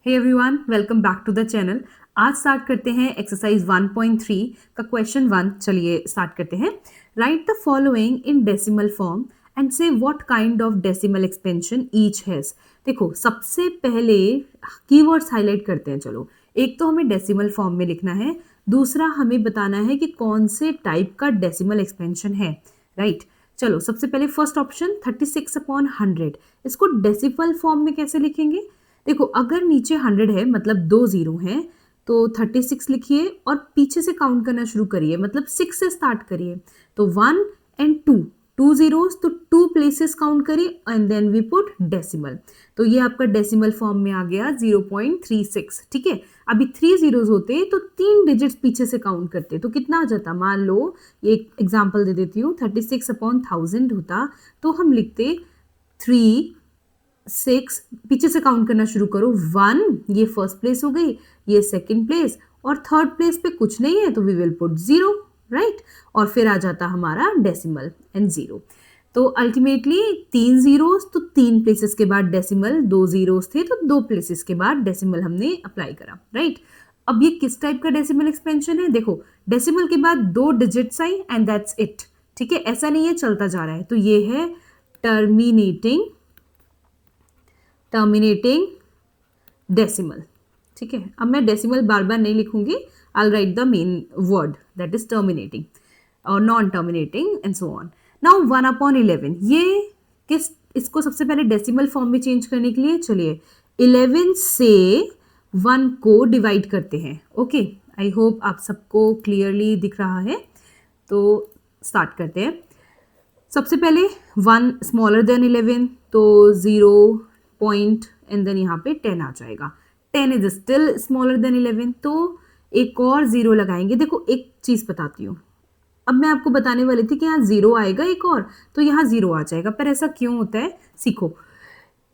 Hey everyone, welcome back to the channel. आज start करते हैं एक्सरसाइज 1.3 का क्वेश्चन 1। चलिए स्टार्ट करते हैं। Write the following in decimal form and say what kind of decimal expansion each has. देखो, सबसे पहले कीवर्ड्स हाईलाइट करते हैं। चलो, एक तो हमें डेसिमल फॉर्म में लिखना है, दूसरा हमें बताना है कि कौन से टाइप का डेसिमल एक्सपेंशन है। राइट, चलो सबसे पहले फर्स्ट ऑप्शन 36/100, इसको डेसिमल फॉर्म में कैसे लिखेंगे। देखो, अगर नीचे 100 है मतलब 2 जीरो हैं, तो 36 लिखिए और पीछे से काउंट करना शुरू करिए, मतलब 6 से स्टार्ट करिए। तो 1 एंड 2 जीरोस, तो 2 प्लेसेस काउंट करिए and then we put decimal. तो ये आपका डेसिमल फॉर्म में आ गया 0.36। ठीक है, अभी 3 जीरोस होते तो 3 डिजिट्स पीछे से काउंट करते तो कितना आ जाता। मान लो एक एग्जाम्पल दे देती हूँ, 36/1000 होता तो हम लिखते 3 6, पीछे से काउंट करना शुरू करो। 1, ये फर्स्ट प्लेस हो गई, ये सेकंड प्लेस, और थर्ड प्लेस पे कुछ नहीं है तो वी विल पुट 0। राइट, और फिर आ जाता हमारा डेसिमल एंड 0। तो अल्टीमेटली 3 जीरोस, तो 3 प्लेसेस के बाद डेसिमल, 2 जीरोस थे तो 2 प्लेसेस के बाद डेसिमल हमने अप्लाई करा। राइट, अब ये किस टाइप का डेसिमल एक्सपेंशन है। देखो, डेसिमल के बाद 2 digits I and that's it. ठीक है, ऐसा नहीं है चलता जा रहा है। तो ये है टर्मिनेटिंग डेसिमल। ठीक है, अब मैं डेसिमल बार बार नहीं लिखूंगी, I write the main word that is terminating और non terminating and so on. Now 1/11, ये किस, इसको सबसे पहले डेसिमल फॉर्म में चेंज करने के लिए चलिए 11 से 1 को डिवाइड करते हैं। ओके, आई होप आप सबको क्लियरली दिख रहा है। तो स्टार्ट करते हैं। सबसे पहले 1 स्मॉलर देन 11, तो 0 पॉइंट एंड देन यहाँ पे 10 आ जाएगा। 10 इज स्टिल स्मॉलर देन 11, तो एक और 0 लगाएंगे। देखो, एक चीज बताती हूँ, अब मैं आपको बताने वाली थी कि यहाँ 0 आएगा एक और, तो यहाँ 0 आ जाएगा, पर ऐसा क्यों होता है सीखो।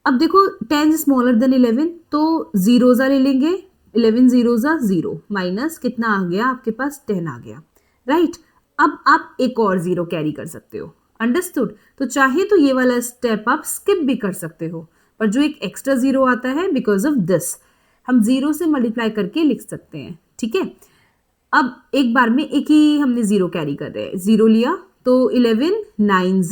अब देखो, 10 स्मॉलर देन 11, तो जीरोजा ले लेंगे, 11 जीरोजा 0 माइनस कितना आ गया आपके पास, 10 आ गया। राइट, अब आप एक और 0 कैरी कर सकते हो। अंडरस्टूड। तो चाहे तो ये वाला स्टेप आप स्किप भी कर सकते हो, पर जो एक एक्स्ट्रा 0 आता है बिकॉज ऑफ दिस, हम 0 से मल्टीप्लाई करके लिख सकते हैं। ठीक है, अब एक बार में एक ही हमने 0 कैरी कर रहे हैं। 0 लिया तो 11 9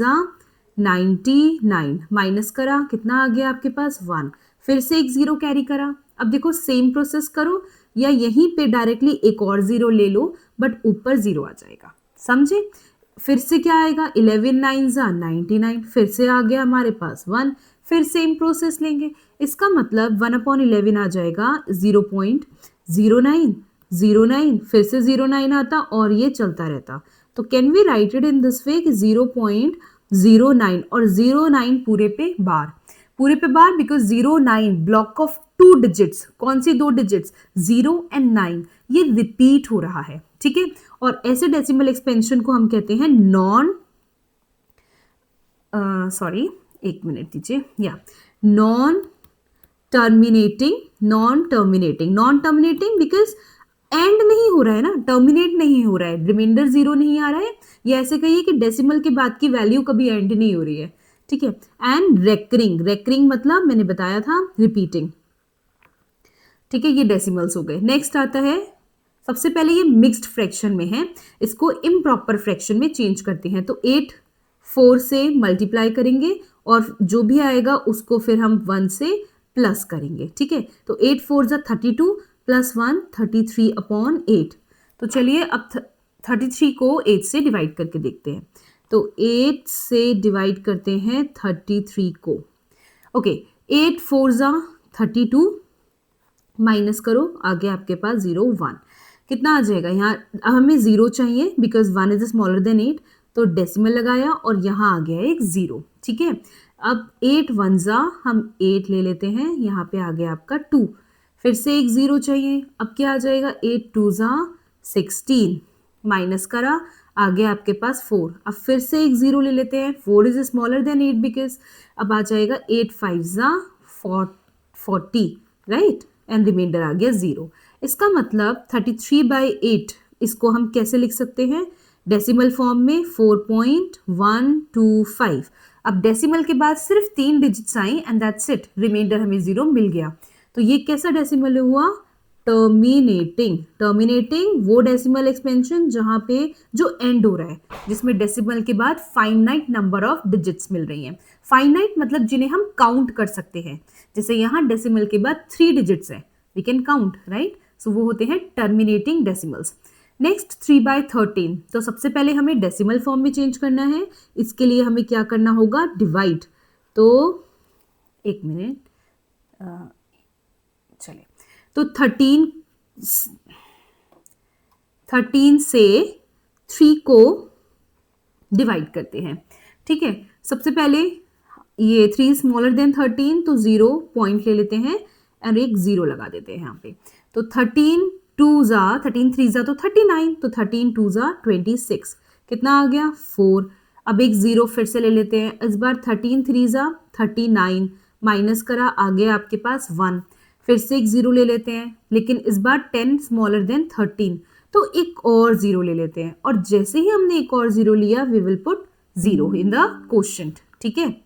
99 माइनस करा, कितना आ गया आपके पास 1, फिर से एक 0 कैरी करा। अब देखो, सेम प्रोसेस करो या यहीं पे डायरेक्टली एक और 0 ले लो, बट ऊपर 0 आ जाएगा। समझे? फिर से क्या आएगा, 11 9 99, फिर से आ गया हमारे पास 1, फिर सेम प्रोसेस लेंगे। इसका मतलब 1/11 आ जाएगा 0.0909, फिर से 09 आता और ये चलता रहता। तो can we write it in this way कि 0.09 और 09 पूरे पे bar because 09 block of 2 digits. कौन सी 2 डिजिट्स, 0 एंड 9, ये रिपीट हो रहा है। ठीक है, और ऐसे डेसिमल एक्सपेंशन को हम कहते हैं एक मिनट दीजिए, या नॉन टर्मिनेटिंग बिकॉज एंड नहीं हो रहा है ना, टर्मिनेट नहीं हो रहा है, रिमाइंडर 0 नहीं आ रहा है, या ऐसे कहिए कि डेसिमल के बाद की वैल्यू कभी एंड नहीं हो रही है। ठीक है, एंड रेकरिंग मतलब मैंने बताया था रिपीटिंग। ठीक है, ये डेसिमल्स हो गए। नेक्स्ट आता है, सबसे पहले ये मिक्स्ड फ्रैक्शन में है, इसको इम्प्रॉपर फ्रैक्शन में चेंज करते हैं। तो 8 4 से मल्टीप्लाई करेंगे और जो भी आएगा उसको फिर हम 1 से प्लस करेंगे। ठीक है, तो 8 4 32 प्लस 1 33/8। तो चलिए अब 33 को 8 से डिवाइड करके देखते हैं। तो 8 से डिवाइड करते हैं 33 को। ओके, 8 4 32 माइनस करो, आगे आपके पास 0 1, कितना आ जाएगा। यहाँ अब हमें 0 चाहिए बिकॉज 1 इज स्मॉलर देन 8, तो डेसिमल लगाया और यहाँ आ गया एक 0। ठीक है, अब 8 1 हम 8 ले लेते हैं, यहाँ पे आ गया आपका 2, फिर से एक 0 चाहिए। अब क्या आ जाएगा, 8 2 16 माइनस करा, आ गया आपके पास 4। अब फिर से एक 0 ले लेते हैं, 4 इज स्मॉलर देन 8 बिकॉज अब आ जाएगा 8 5 40, राइट, एंड रिमाइंडर आ गया 0। इसका मतलब 33/8 इसको हम कैसे लिख सकते हैं, डेसिमल फॉर्म में 4.125। अब डेसिमल के बाद सिर्फ 3 digits I and that's it, remainder हमें 0 मिल गया। तो ये कैसा डेसिमल हुआ? टर्मिनेटिंग। टर्मिनेटिंग वो डेसिमल एक्सपेंशन जहां पे जो एंड हो रहा है, जिसमें डेसिमल के बाद फाइनाइट नंबर ऑफ डिजिट्स मिल रही हैं। फाइनाइट मतलब जिन्हें हम काउंट कर सकते हैं, जैसे यहाँ डेसिमल के बाद 3 डिजिट्स है, वी कैन काउंट, राइट? सो वो होते हैं टर्मिनेटिंग डेसिमल्स। नेक्स्ट 3/13, तो सबसे पहले हमें डेसिमल फॉर्म में चेंज करना है। इसके लिए हमें क्या करना होगा? डिवाइड। तो एक मिनट, चलिए, तो 13 से 3 को डिवाइड करते हैं, ठीक है। सबसे पहले ये 3 स्मॉलर देन 13, तो 0 पॉइंट ले लेते हैं और एक 0 लगा देते हैं यहाँ पे। तो 13 3 जा तो 39, तो 13 2 जा 26, कितना आ गया? 4। अब एक 0 फिर से ले लेते हैं, इस बार 13 3 जा 39, माइनस करा, आ गया आपके पास 1। फिर से एक 0 ले लेते हैं, लेकिन इस बार 10 स्मॉलर देन 13, तो एक और 0 ले लेते हैं, और जैसे ही हमने एक और 0 लिया, we will put 0 in the quotient, ठीक है।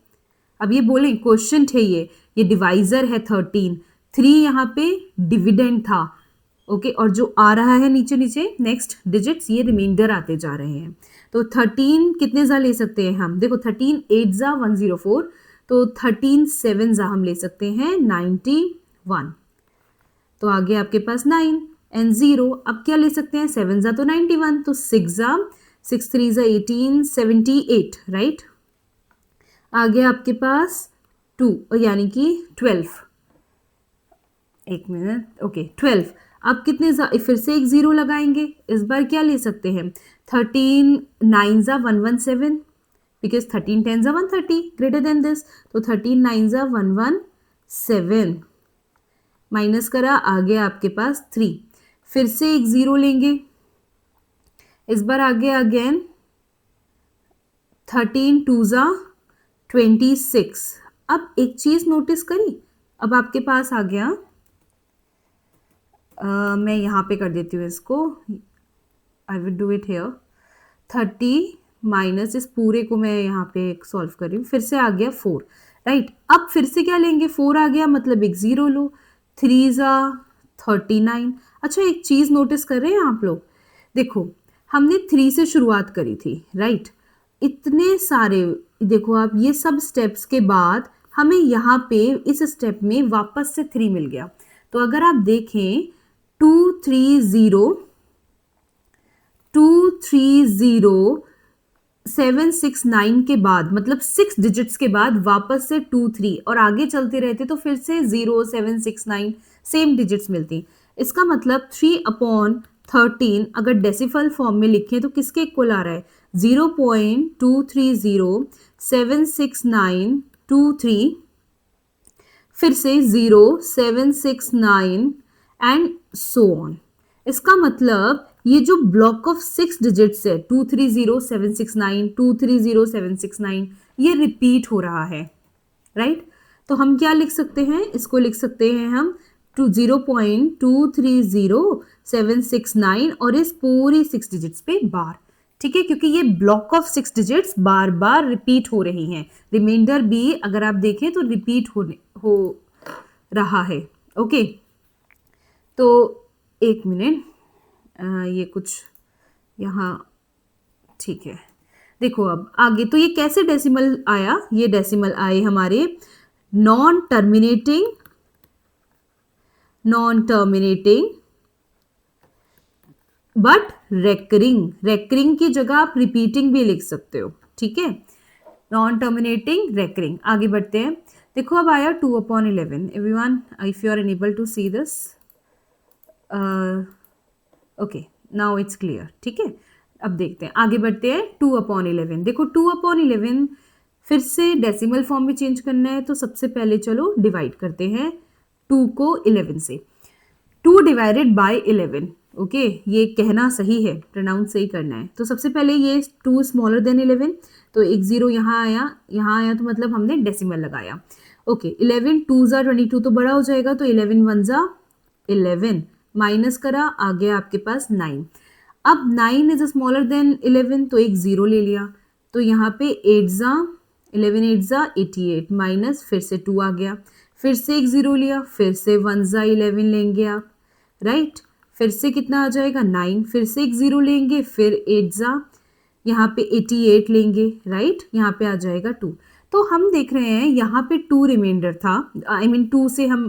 अब ये बोले क्वोशंट है, ये डिवाइजर है 13, 3 यहाँ पे डिविडेंड था, ओके, और जो आ रहा है नीचे नीचे नेक्स्ट डिजिट्स, ये रिमाइंडर आते जा रहे हैं। तो 13 कितने जा ले सकते हैं हम? देखो 13 8 जा 104, तो 13 7 जा हम ले सकते हैं 91, तो आगे आपके पास 9 एंड 0। अब क्या ले सकते हैं? 7 जा तो 91, तो 6 जा 6 3 जा 18 78, राइट। आगे आपके पास 2 यानी कि 12, एक मिनट, ओके 12। अब कितने फिर से एक 0 लगाएंगे, इस बार क्या ले सकते हैं? 13 9 जा 117, बिकॉज 13 10 जा 130, ग्रेटर देन दिस, तो 13 9 जा 117, माइनस करा, आ गया आपके पास 3। फिर से एक 0 लेंगे, इस बार आगे अगेन 13 2 जा 26। अब एक चीज नोटिस करी, अब आपके पास आ गया, मैं यहाँ पे कर देती हूँ इसको, I will do it here. 30 minus इस पूरे को मैं यहाँ पे सॉल्व कर रही हूँ, फिर से आ गया 4, राइट। अब फिर से क्या लेंगे? 4 आ गया, मतलब एक 0 लो, 3 जा 39। अच्छा, एक चीज़ नोटिस कर रहे हैं आप लोग? देखो हमने 3 से शुरुआत करी थी, राइट। इतने सारे, देखो आप, ये सब स्टेप्स के बाद हमें यहाँ पे इस स्टेप में वापस से 3 मिल गया। तो अगर आप देखें 230 769 के बाद, मतलब 6 डिजिट्स के बाद वापस से 2 3 और आगे चलते रहते तो फिर से 0 7 6 9 सेम डिजिट्स मिलती। इसका मतलब 3/13 अगर डेसिमल फॉर्म में लिखें तो किसके इक्वल आ रहा है? 0.230 76923, फिर से 0 7 6 9 एंड सो ऑन। इसका मतलब ये जो ब्लॉक ऑफ 6 डिजिट्स है 230 769 230 769, ये रिपीट हो रहा है, राइट। तो हम क्या लिख सकते हैं? इसको लिख सकते हैं हम 0.230 769 और इस पूरी 6 डिजिट्स पे बार, ठीक है, क्योंकि ये block of 6 digits bar bar repeat हो रही हैं। रिमाइंडर भी अगर आप देखें तो रिपीट हो रहा है, ओके। तो एक मिनट, ये कुछ यहाँ, ठीक है। देखो अब आगे, तो ये कैसे डेसिमल आया? ये डेसिमल आए हमारे नॉन टर्मिनेटिंग बट रेकरिंग की जगह आप रिपीटिंग भी लिख सकते हो, ठीक है। Non terminating, recurring. आगे बढ़ते हैं। देखो अब आया 2/11। Everyone, if you are unable to see this, okay, now it's clear, ठीक है। अब देखते हैं, आगे बढ़ते हैं। 2/11, देखो 2/11 फिर से डेसिमल फॉर्म में चेंज करना है, तो सबसे पहले चलो डिवाइड करते हैं 2 को 11 से। 2 डिवाइडेड बाय 11, ओके, ये कहना सही है, प्रोनाउंस सही करना है। तो सबसे पहले ये 2 स्मॉलर देन 11, तो एक 0 यहाँ आया तो मतलब हमने डेसिमल लगाया, ओके। 11 2 जा 22 तो बड़ा हो जाएगा, तो 11 1 जा 11, माइनस करा, आ गया आपके पास 9। अब 9 इज स्मॉलर देन 11, तो एक 0 ले लिया, तो यहाँ पे 11 8 जा 88, माइनस फिर से 2 आ गया, फिर से एक 0 लिया, फिर से 1 ज़ा 11 लेंगे आप, राइट। फिर से कितना आ जाएगा 9, फिर से एक 0 लेंगे, फिर 8 ज़ा यहाँ पे 88 लेंगे, राइट। यहाँ पे आ जाएगा 2। तो हम देख रहे हैं यहाँ पे 2 रिमाइंडर था, आई मीन 2 से हम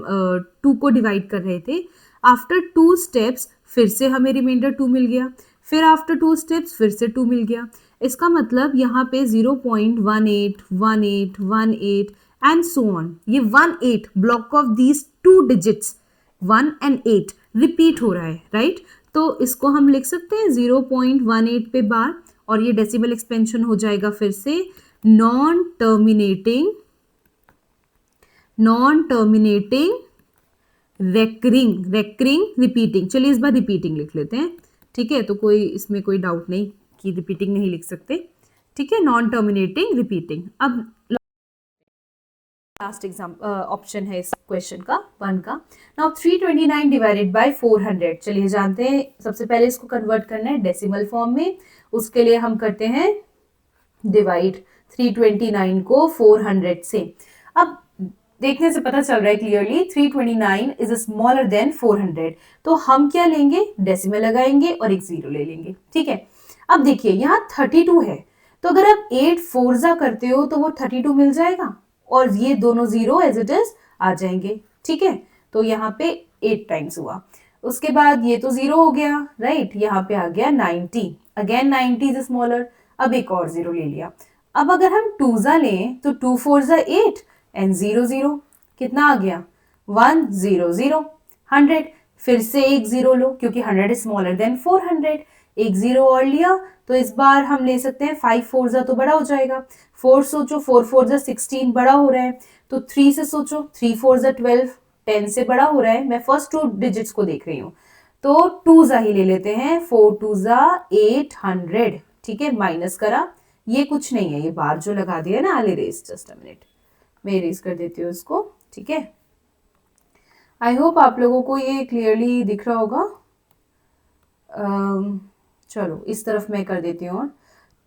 2 को डिवाइड कर रहे थे। आफ्टर 2 स्टेप्स फिर से हमें रिमाइंडर 2 मिल गया, फिर आफ्टर 2 स्टेप्स फिर से 2 मिल गया। इसका मतलब यहाँ पे 0.18 18 18 एंड सो ऑन, ये 18 block of these 2 digits 1 and 8 repeat हो रहा है, राइट। तो इसको हम लिख सकते हैं 0.18 पे बार, और ये डेसिमल एक्सपेंशन हो जाएगा फिर से नॉन टर्मिनेटिंग रेकरिंग रिपीटिंग। चलिए इस बार रिपीटिंग लिख लेते हैं, ठीक है। तो कोई इसमें कोई डाउट नहीं कि रिपीटिंग नहीं लिख सकते, ठीक है। Non terminating repeating. अब लास्ट एग्जाम्पल ऑप्शन है इस क्वेश्चन का 1 का। Now 329 divided by 400। चलिए जानते हैं, सबसे पहले इसको कन्वर्ट करना है डेसिमल फॉर्म में। उसके लिए हम करते हैं डिवाइड 329 को 400 से। अब देखने से पता चल रहा है क्लियरली 329 इज स्मॉलर देन 400, तो हम क्या लेंगे, डेसिमल लगाएंगे और एक 0 ले लेंगे, ठीक है। अब देखिए यहाँ 32 है, तो अगर आप 8 4 करते हो तो वो 32 मिल जाएगा, और ये दोनों 0 एज इट इज आ जाएंगे, ठीक है। तो यहाँ पे 8 टाइम्स हुआ। उसके बाद ये तो 0 हो गया, राइट। यहाँ पे आ गया 90, अगेन 90 इज स्मॉलर, अब एक और 0 ले लिया। अब अगर हम 2 लें तो 2 4 8 एंड 0 0 कितना आ गया 1 0 0 100। फिर से एक 0 लो क्योंकि 100 इज स्मॉलर देन 400, एक 0 और लिया। तो इस बार हम ले सकते हैं 5 4 तो बड़ा हो जाएगा, 4 सोचो 4 4 16 बड़ा हो रहा है, तो 3 से सोचो 3 4 12 10 से बड़ा हो रहा है। मैं फर्स्ट 2 डिजिट्स को देख रही हूँ, तो 2 ही ले लेते हैं, 4 2 800, ठीक है। माइनस करा, ये कुछ नहीं है, ये बार जो लगा दिया ना, I erase just a minute, मैं इरेज कर देती हूँ इसको, ठीक है। आई होप आप लोगों को ये क्लियरली दिख रहा होगा। चलो इस तरफ मैं कर देती हूँ,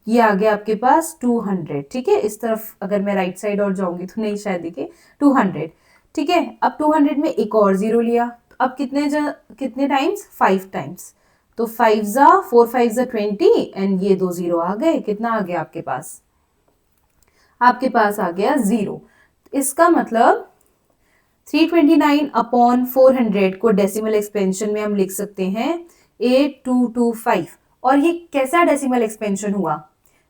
ये आ गया आपके पास 200, ठीक है। इस तरफ अगर मैं राइट साइड और जाऊंगी तो नहीं शायद दिखे 200, ठीक है। अब 200 में एक और 0 लिया, अब कितने टाइम्स 5 टाइम्स, तो 5 ज़ा 4 5 ज़ा 20 एंड ये 2 0 आ गए। कितना आ गया आपके पास आ गया 0। इसका मतलब 329 अपॉन 400 को डेसिमल एक्सपेंशन में हम लिख सकते हैं 8225। और ये कैसा डेसिमल एक्सपेंशन हुआ,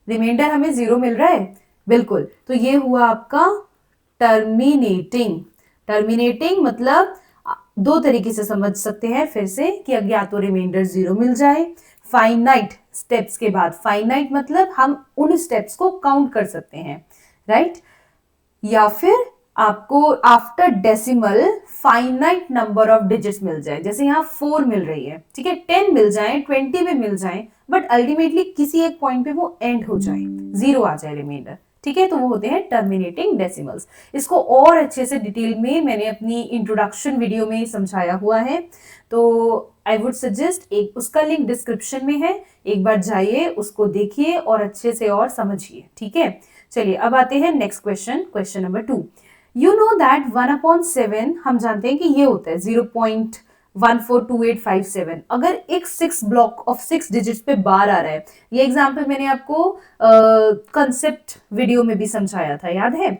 रिमाइंडर हमें 0 मिल रहा है, बिल्कुल। तो ये हुआ आपका टर्मिनेटिंग मतलब दो तरीके से समझ सकते हैं फिर से कि अगर या तो रिमाइंडर 0 मिल जाए फाइनाइट स्टेप्स के बाद, फाइनाइट मतलब हम उन स्टेप्स को काउंट कर सकते हैं, राइट। या फिर आपको after decimal finite number of digits मिल जाए, जैसे यहाँ 4 मिल रही है, ठीक है, 10 मिल जाए 20 में मिल जाए, बट अल्टीमेटली किसी एक पॉइंट पे वो एंड हो जाए, 0 आ जाए रिमाइंडर, ठीक है। तो वो होते हैं टर्मिनेटिंग डेसिमल्स। इसको और अच्छे से डिटेल में मैंने अपनी इंट्रोडक्शन वीडियो में समझाया हुआ है, तो आई वुड सजेस्ट एक उसका लिंक डिस्क्रिप्शन में है, एक बार जाइए उसको देखिए और अच्छे से और समझिए, ठीक है। चलिए अब आते हैं next question number 2। You know that 1/7 हम जानते हैं कि ये होता है 0.142857। अगर एक 6 ब्लॉक ऑफ 6 डिजिट्स पे बार आ रहा है, ये एग्जांपल मैंने आपको कंसेप्ट वीडियो में भी समझाया था, याद है।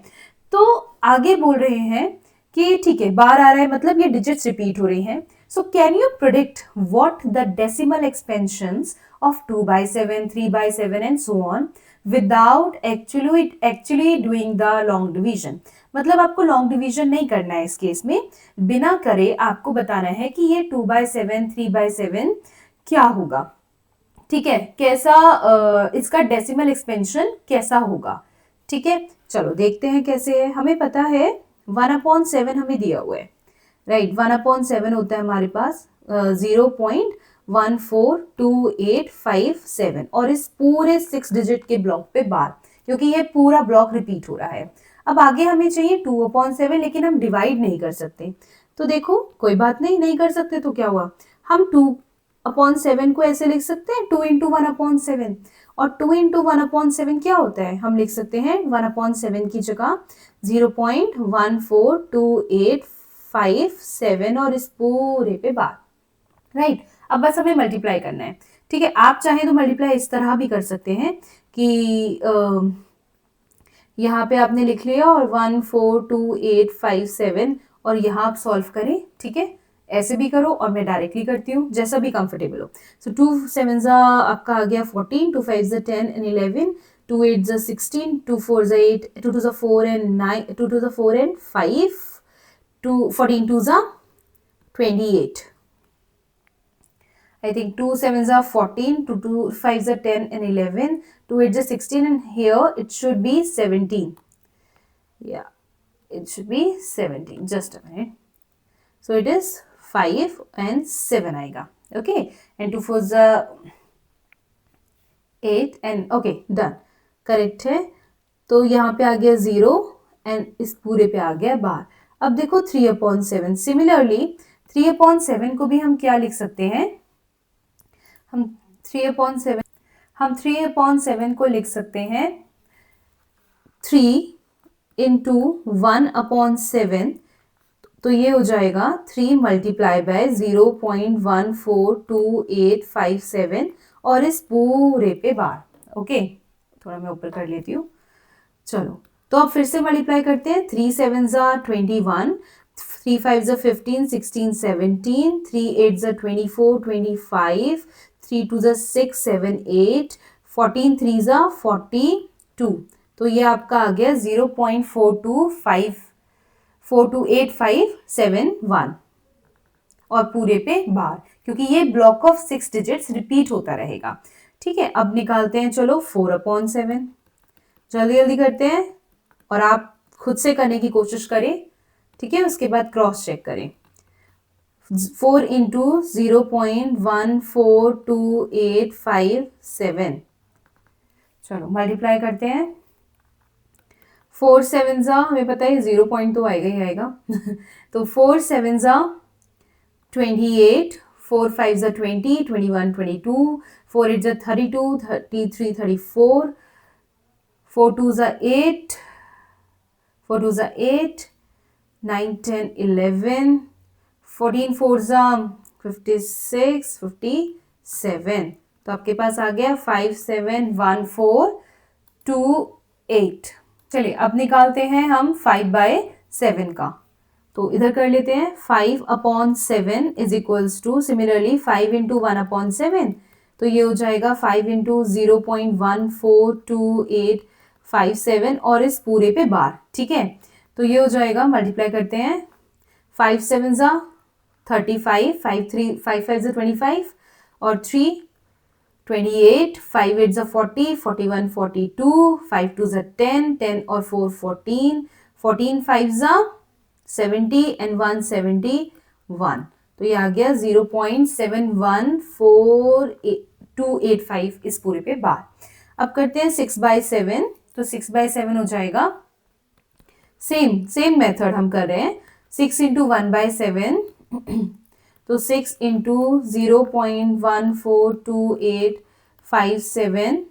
तो आगे बोल रहे हैं कि ठीक है बार आ रहा है मतलब ये डिजिट्स रिपीट हो रही हैं। So can you predict what the decimal expansions of 2/7 3/7 and so on without actually doing the long division. मतलब आपको लॉन्ग डिवीजन नहीं करना है इस केस में, बिना करे आपको बताना है कि ये 2/7 3/7 क्या होगा, ठीक है, कैसा इसका डेसिमल एक्सपेंशन कैसा होगा, ठीक है। चलो देखते हैं कैसे है। हमें पता है 1/7 हमें दिया हुआ है, राइट। 1/7 होता है हमारे पास 0.142857 और इस पूरे 6 डिजिट के ब्लॉक पे बार, क्योंकि ये पूरा ब्लॉक रिपीट हो रहा है। अब आगे हमें चाहिए 2/7, लेकिन हम डिवाइड नहीं कर सकते, तो देखो कोई बात नहीं कर सकते, तो क्या हुआ, हम 2 अपॉन 7 को ऐसे लिख सकते हैं 2 इंटू 1/7, और 2 इंटू 1/7 क्या होता है, हम लिख सकते हैं 1/7 की जगह 0.14285 और इस पूरे पे बार, राइट। अब बस हमें मल्टीप्लाई करना है, ठीक है। आप चाहें तो मल्टीप्लाई इस तरह भी कर सकते हैं कि यहाँ पे आपने लिख लिया और 14285 और यहाँ आप सॉल्व करें, ठीक है। ऐसे भी करो और मैं डायरेक्टली करती हूँ, जैसा भी कंफर्टेबल हो। सो 2 7 आपका आ गया 14, 2 5 10 and 11, 2 8 16, 2 4 8, 2 2 4 and 9, 2 2 4 and 5, 2 14 2 28. I think 2 7 14, 2 2 5 10 and 11, 2 8 16, and here it should be 17. Yeah, it should be 17. Just a minute. So it is 5 and 7 आएगा, okay. And 2 4 8 and okay done, correct है। तो यहाँ पे आ गया 0 and इस पूरे पे आ गया बार। अब देखो 3/7, सिमिलरली 3/7 को भी हम क्या लिख सकते हैं, हम 3/7 को लिख सकते हैं 3 इंटू 1/7, तो ये हो जाएगा 3 मल्टीप्लाई बाय 0.14285 और इस पूरे पे बार, ओके। थोड़ा मैं ऊपर कर लेती हूँ, चलो। तो अब फिर से मल्टीप्लाई करते हैं, 3 7 21, 3 5 15 16 17, 3 8 24 25, 3 2 6 7 8, 14 3 42। तो ये आपका आ गया 0.428571 और पूरे पे बार, क्योंकि ये ब्लॉक ऑफ 6 डिजिट्स रिपीट होता रहेगा, ठीक है। अब निकालते हैं, चलो 4/7, जल्दी जल्दी करते हैं और आप खुद से करने की कोशिश करें, ठीक है। उसके बाद क्रॉस चेक करें, 4 इंटू 0.14285 चलो मल्टीप्लाई करते हैं। 4 7 हमें पता है 0 पॉइंट तो आएगा ही आएगा तो 4 7 28, 4 5 20, 21 22, 4 8 32, 33 34, 4 2 8, 4 2 8, 9 10 11, 14 4 56, 57। तो आपके पास आ गया 571428। चलिए अब निकालते हैं हम 5/7 का, तो इधर कर लेते हैं। 5/7 is equals to, similarly 5 into 1/7, तो ये हो जाएगा 5 इंटू 0.14285 और इस पूरे पे बार, ठीक है। तो ये हो जाएगा, मल्टीप्लाई करते हैं, 5 7 35, 5 5 25 और 3 28, 5 8 40, 41 42, 5 2 10, 10 और 4 14, 14 5 70 and 171। तो ये आ गया 0.714285 इस पूरे पे बार। अब करते हैं 6/7, तो 6/7 हो जाएगा, सेम मेथड हम कर रहे हैं, 6 इंटू 1/7 तो 6 इंटू 0.14285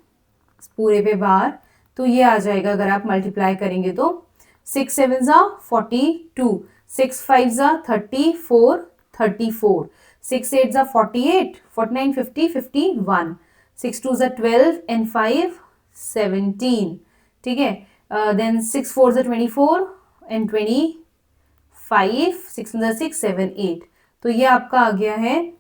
पूरे पे बार, तो ये आ जाएगा अगर आप मल्टीप्लाई करेंगे तो 6 7 42, 6 5 34, 34, 6 8 48, 49 50 51, 6 2 12 and 5 17, ठीक है। देन 6 4 24 and 25, 6 6 7 8, तो ये आपका आ गया है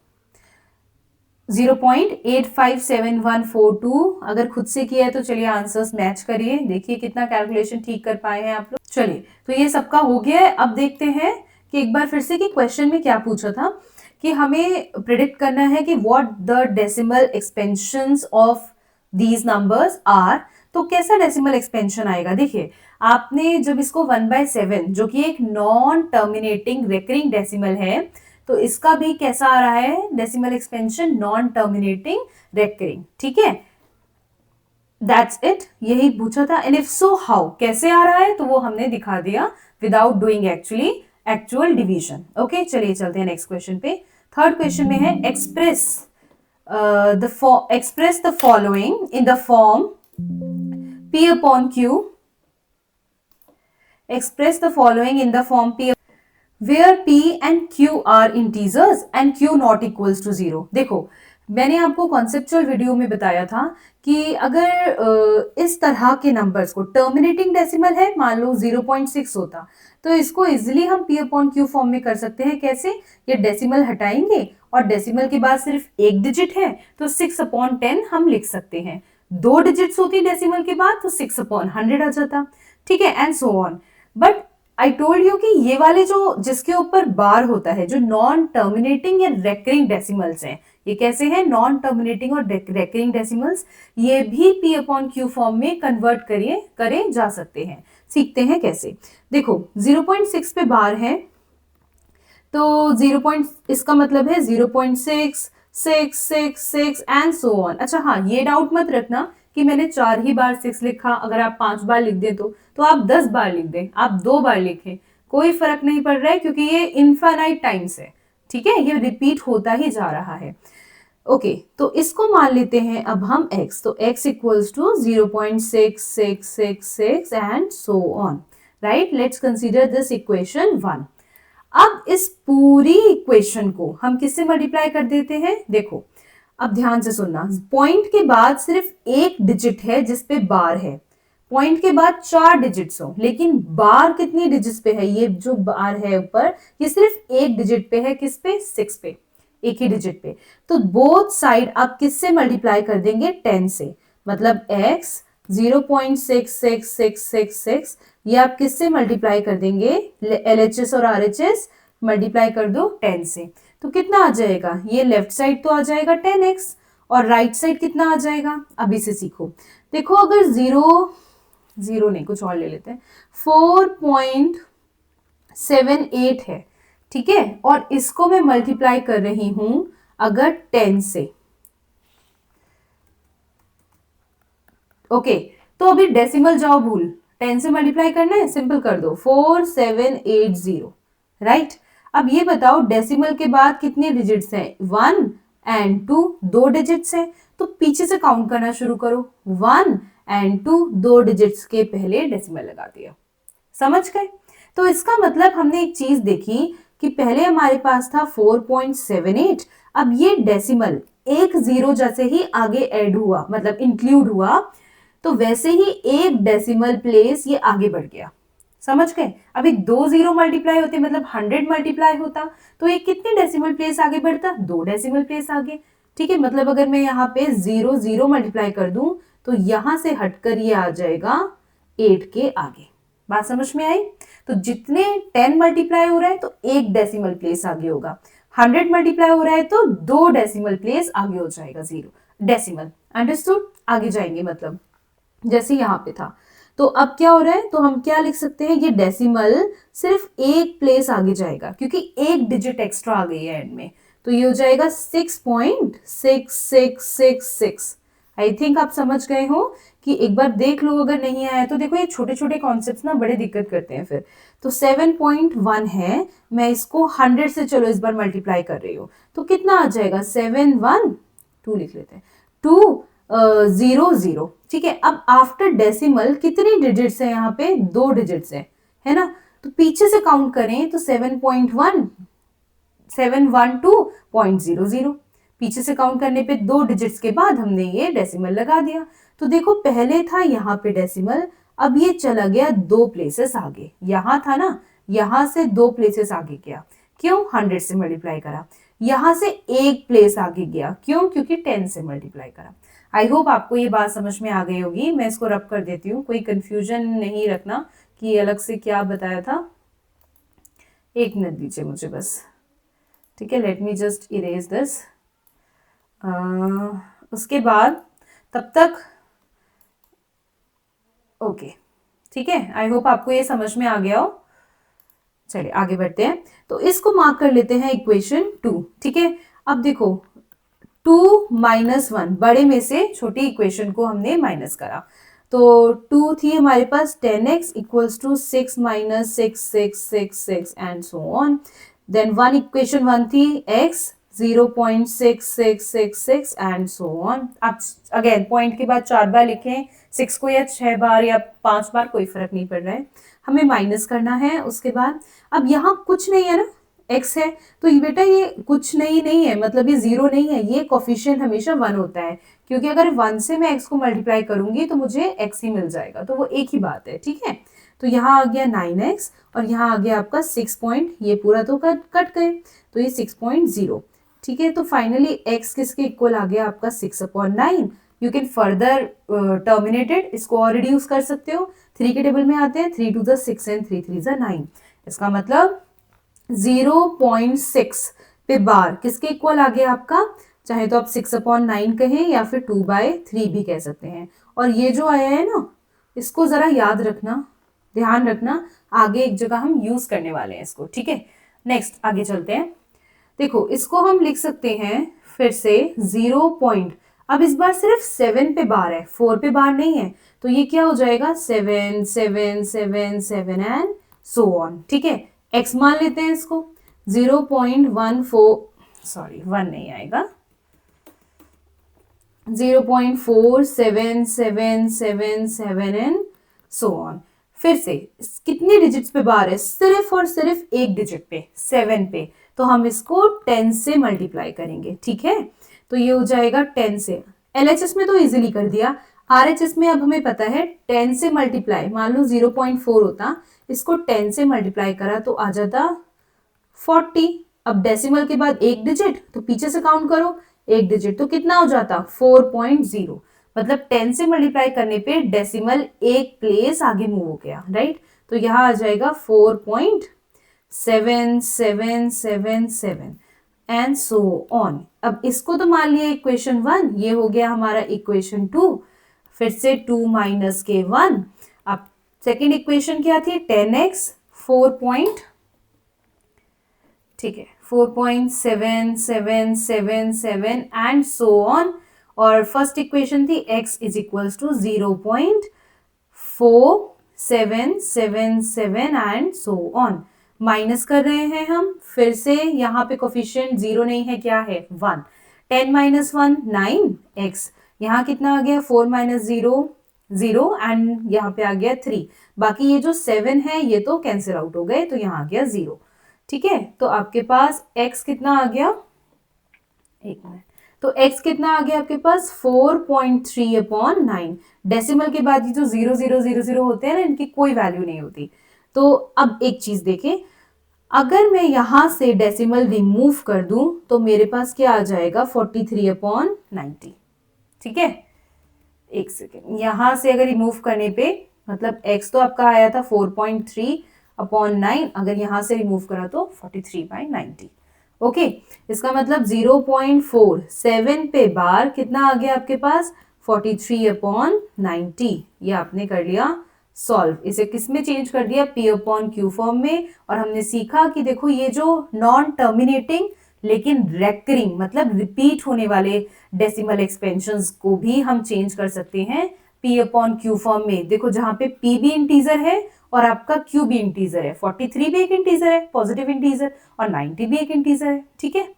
0.857142। अगर खुद से किया है तो चलिए आंसर्स मैच करिए, देखिए कितना कैलकुलेशन ठीक कर पाए हैं आप लोग। चलिए तो ये सबका हो गया है। अब देखते हैं कि एक बार फिर से कि क्वेश्चन में क्या पूछा था, कि हमें प्रिडिक्ट करना है कि what the decimal expansions of these numbers are. तो कैसा डेसिमल एक्सपेंशन आएगा, देखिए आपने जब इसको 1/7 जो कि एक नॉन टर्मिनेटिंग रिकरिंग डेसिमल है, तो इसका भी कैसा आ रहा है decimal expansion, non terminating recurring, ठीक है। दैट्स इट, यही पूछा था। एंड इफ सो हाउ, कैसे आ रहा है, तो वो हमने दिखा दिया without doing actual division. Okay चलिए चलते हैं नेक्स्ट क्वेश्चन पे। थर्ड क्वेश्चन में है, express express the following in the form P upon Q. Express the following in the form P where P and Q are integers and Q not equals to 0. देखो मैंने आपको conceptual video में बताया था कि अगर इस तरह के नंबर्स को टर्मिनेटिंग डेसिमल है, मान लो 0.6 होता, तो इसको इजिली हम P अपॉन Q फॉर्म में कर सकते हैं. कैसे? ये डेसिमल हटाएंगे और डेसिमल के बाद सिर्फ एक डिजिट है तो 6 अपॉन 10 हम लिख सकते हैं. 2 डिजिट्स होती डेसिमल के बाद तो 6 अपॉन 100 आ जाता. ठीक है, and so on. But I told you कि ये वाले जो जिसके ऊपर बार होता है, जो नॉन टर्मिनेटिंग या रेकरिंग डेसिमल्स हैं, ये कैसे हैं? नॉन टर्मिनेटिंग और रेकरिंग डेसिमल्स, ये भी P अपॉन Q फॉर्म में कन्वर्ट करे जा सकते हैं. सीखते हैं कैसे. देखो 0.6 पे बार है तो 0. इसका मतलब है 0.6 6 6 6 एंड सो ऑन. अच्छा हाँ, ये डाउट मत रखना कि मैंने 4 ही बार 6 लिखा. अगर आप 5 बार लिख दे तो आप 10 बार लिख दें, आप 2 बार लिखें, कोई फर्क नहीं पड़ रहा है क्योंकि ये इनफाइनाइट टाइम्स है. ठीक है, ये रिपीट होता ही जा रहा है. ओके, तो इसको मान लेते हैं अब हम x. तो x equals to 0.6666 and so on. Right, let's consider this equation 1. अब इस पूरी इक्वेशन को हम किससे मल्टीप्लाई कर देते हैं? देखो अब ध्यान से सुनना. पॉइंट के बाद सिर्फ एक डिजिट है जिस पे बार है. पॉइंट के बाद 4 डिजिट्स हो, लेकिन बार कितनी डिजिट्स पे है? ये जो बार है ऊपर, ये सिर्फ एक डिजिट पे है. किस पे? 6 पे, एक ही डिजिट पे. तो बोथ साइड आप किससे मल्टीप्लाई कर देंगे? 10 से. मतलब x 0.66666, ये आप किससे मल्टीप्लाई कर देंगे? LHS और RHS मल्टीप्लाई कर दो 10 से. तो कितना आ जाएगा? ये लेफ्ट साइड तो आ जाएगा 10x और राइट साइड कितना आ जाएगा? अब इसे सीखो. देखो अगर 0 नहीं, कुछ और ले लेते हैं. 4.78 है. ठीक है, और इसको मैं मल्टीप्लाई कर रही हूं अगर 10 से. ओके, तो अभी डेसिमल जाओ भूल, 10 से मल्टीप्लाई करना है, सिंपल कर दो 4780. राइट. अब ये बताओ डेसिमल के बाद कितने डिजिट्स हैं? 1 एंड 2, 2 डिजिट्स हैं. तो पीछे से काउंट करना शुरू करो. 1 एंड 2, 2 डिजिट्स के पहले डेसिमल लगा दिया. समझ गए? तो इसका मतलब हमने एक चीज देखी कि पहले हमारे पास था 4.78. अब ये डेसिमल एक 0 जैसे ही आगे ऐड हुआ, मतलब इंक्लूड हुआ, तो वैसे ही एक डेसिमल प्लेस ये आगे बढ़ गया. समझ गए? अभी 2 0 मल्टीप्लाई होते मतलब 100 मल्टीप्लाई होता, तो ये कितने डेसिमल प्लेस आगे बढ़ता? 2 डेसिमल प्लेस आगे. ठीक है, मतलब अगर मैं यहाँ पे 0 0 मल्टीप्लाई कर दूं तो यहां से हटकर ये आ जाएगा 8 के आगे. बात समझ में आई? तो जितने 10 मल्टीप्लाई हो रहा है तो एक डेसिमल प्लेस आगे होगा. 100 मल्टीप्लाई हो रहा है तो 2 डेसिमल प्लेस आगे हो जाएगा. 0 डेसिमल. अंडरस्टूड? आगे जाएंगे, मतलब जैसे यहाँ पे था. तो अब क्या हो रहा है? तो हम क्या लिख सकते हैं? ये डेसिमल सिर्फ एक प्लेस आगे जाएगा क्योंकि एक डिजिट एक्स्ट्रा आ गई है एंड में. तो ये हो जाएगा 6.6666. आई थिंक आप समझ गए हो कि एक बार देख लो, अगर नहीं आया तो देखो ये छोटे छोटे कॉन्सेप्ट्स ना बड़े दिक्कत करते हैं फिर. तो 7.1 है, मैं इसको 100 से चलो इस बार मल्टीप्लाई कर रही हूँ तो कितना आ जाएगा? 712 लिख लेते हैं. 200. ठीक है, अब आफ्टर डेसिमल कितनी डिजिट्स है? यहाँ पे 2 डिजिट्स है ना. तो पीछे से काउंट करें तो 7.1 712.00. पीछे से काउंट करने पे 2 डिजिट्स के बाद हमने ये डेसिमल लगा दिया. तो देखो पहले था यहाँ पे डेसिमल, अब ये चला गया 2 प्लेसेस आगे. यहाँ था ना, यहाँ से 2 प्लेसेस आगे गया. क्यों? 100 से मल्टीप्लाई करा. यहाँ से एक प्लेस आगे गया. क्यों? क्योंकि 10 से मल्टीप्लाई करा. आई होप आपको ये बात समझ में आ गई होगी. मैं इसको रब कर देती हूँ, कोई कंफ्यूजन नहीं रखना कि अलग से क्या बताया था. एक मिनट दीजिए मुझे बस. ठीक है, let me just erase this. उसके बाद तब तक ओके. ठीक है, आई होप आपको ये समझ में आ गया हो. चलिए आगे बढ़ते हैं. तो इसको मार्क कर लेते हैं इक्वेशन 2. ठीक है, अब देखो 2 - 1, बड़े में से छोटी इक्वेशन को हमने माइनस करा. तो 2 थी हमारे पास 10x equals to 6 - 6 6 6 6 and so on. Then equation 1 थी x 0.6666 एंड सो ऑन। आप अगेन पॉइंट के बाद 4 बार लिखें, 6 को या 6 बार या 5 बार कोई फर्क नहीं पड़ रहा है, हमें माइनस करना है। उसके बाद अब यहाँ कुछ नहीं है ना, x है, तो ये बेटा ये कुछ नहीं है, मतलब ये 0 नहीं है, ये कोफिशिएंट हमेशा 1 होता है, क्योंकि अगर 1 से मैं x को मल्टीप्लाई करूंगी तो मुझे x ही मिल जाएगा, तो वो एक ही बात है, ठीक है। तो यहाँ आ गया 9x और यहाँ आ गया आपका 6 पॉइंट, ये पूरा तो कट गए, तो ये 6.0, ठीक है। तो फाइनली x किसके इक्वल आ गया आपका 6/9। यू कैन फर्दर टर्मिनेटेड, इसको और रिड्यूस कर सकते हो, 3 के टेबल में आते हैं, 3 to the 6 and 3 3 the 9, इसका मतलब 0.6 पे बार किसके इक्वल आ गया आपका, चाहे तो आप 6/9 कहें या फिर 2/3 भी कह सकते हैं। और ये जो आया है ना, इसको जरा याद रखना, ध्यान रखना, आगे एक जगह हम यूज करने वाले हैं इसको, ठीक है। नेक्स्ट आगे चलते हैं। देखो इसको हम लिख सकते हैं फिर से 0 पॉइंट, अब इस बार सिर्फ 7 पे बार है, 4 पे बार नहीं है, तो ये क्या हो जाएगा 7 7 7 7 एंड सो ऑन, ठीक है। x मान लेते हैं इसको 0.14, सॉरी 1 नहीं आएगा, 0.4777 एंड सो ऑन। फिर से कितने डिजिट्स पे बार है, सिर्फ और सिर्फ एक डिजिट पे, 7 पे, तो हम इसको 10 से मल्टीप्लाई करेंगे, ठीक है। तो ये हो जाएगा 10 से, LHS में तो इजीली कर दिया, RHS में अब हमें पता है 10 से मल्टीप्लाई, मान लो 0.4 होता, इसको 10 से मल्टीप्लाई करा तो आ जाता 40। अब डेसिमल के बाद एक डिजिट, तो पीछे से काउंट करो, एक डिजिट, तो कितना हो जाता 4.0, मतलब 10 से मल्टीप्लाई करने पे डेसिमल एक प्लेस आगे मूव हो गया, राइट। तो यहाँ आ जाएगा 4.7777 एंड सो ऑन। अब इसको तो मान लिया इक्वेशन 1, ये हो गया हमारा इक्वेशन 2, फिर से 2 माइनस के 1। अब सेकेंड इक्वेशन क्या थी, 10x 4 ठीक है 4.7777 एंड सो ऑन। और फर्स्ट इक्वेशन थी x is equals to 0.4777 and so on. Minus कर रहे हैं हम, फिर से यहाँ पे कोफिशिएंट 0 नहीं है, क्या है 1, 10 माइनस 1 9x, यहाँ कितना आ गया 4 माइनस 0 0 एंड यहाँ पे आ गया 3, बाकी ये जो 7 है ये तो कैंसिल आउट हो गए, तो यहाँ आ गया 0, ठीक है। तो आपके पास x कितना आ गया, एक मिनट, तो x कितना आ गया आपके पास 4.3/9। डेसिमल के बाद ये जो 0 0 0 0 होते हैं ना, इनकी कोई वैल्यू नहीं होती। तो अब एक चीज देखें, अगर मैं यहां से डेसिमल रिमूव कर दूं तो मेरे पास क्या आ जाएगा 43/90, ठीक है। एक सेकेंड, यहां से अगर रिमूव करने पे, मतलब x तो आपका आया था 4.3/9, अगर यहां से रिमूव करा तो 43/90, ओके। इसका मतलब 0.47 पे बार कितना आ गया आपके पास 43/90, ये आपने कर लिया सॉल्व। इसे किस में चेंज कर दिया, p/q फॉर्म में। और हमने सीखा कि देखो ये जो नॉन टर्मिनेटिंग लेकिन रेकरिंग, मतलब रिपीट होने वाले डेसिमल एक्सपेंशंस को भी हम चेंज कर सकते हैं p/q फॉर्म में। देखो जहां पे p भी इंटीजर है और आपका q भी इंटीजर है, 43 भी एक इंटीजर है, पॉजिटिव इंटीजर, और 90 भी एक इंटीजर है, ठीक है।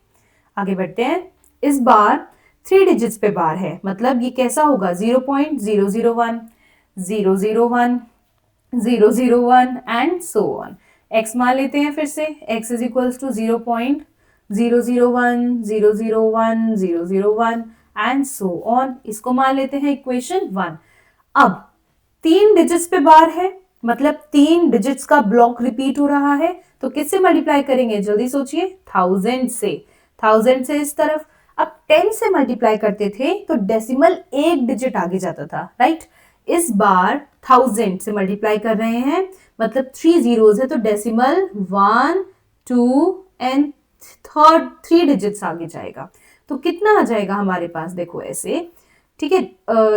आगे बढ़ते हैं। इस बार 3 डिजिट्स पे बार है, मतलब ये कैसा होगा 0.001 001 001 एंड सो ऑन। x मान लेते हैं फिर से, x is equals to 0.001 001 001 and so on. इसको मान लेते हैं इक्वेशन 1। अब 3 डिजिट्स पे बार है, मतलब 3 डिजिट्स का ब्लॉक रिपीट हो रहा है, तो किससे मल्टीप्लाई करेंगे, जल्दी सोचिए, 1000 से। 1000 से इस तरफ। अब 10 से मल्टीप्लाई करते थे तो डेसिमल एक डिजिट आगे जाता था, राइट। इस बार 1000 से मल्टीप्लाई कर रहे हैं, मतलब 3 जीरोस है, तो डेसिमल 1 2 एंड थर्ड 3 डिजिट्स आगे जाएगा। तो कितना आ जाएगा हमारे पास, देखो ऐसे, ठीक है।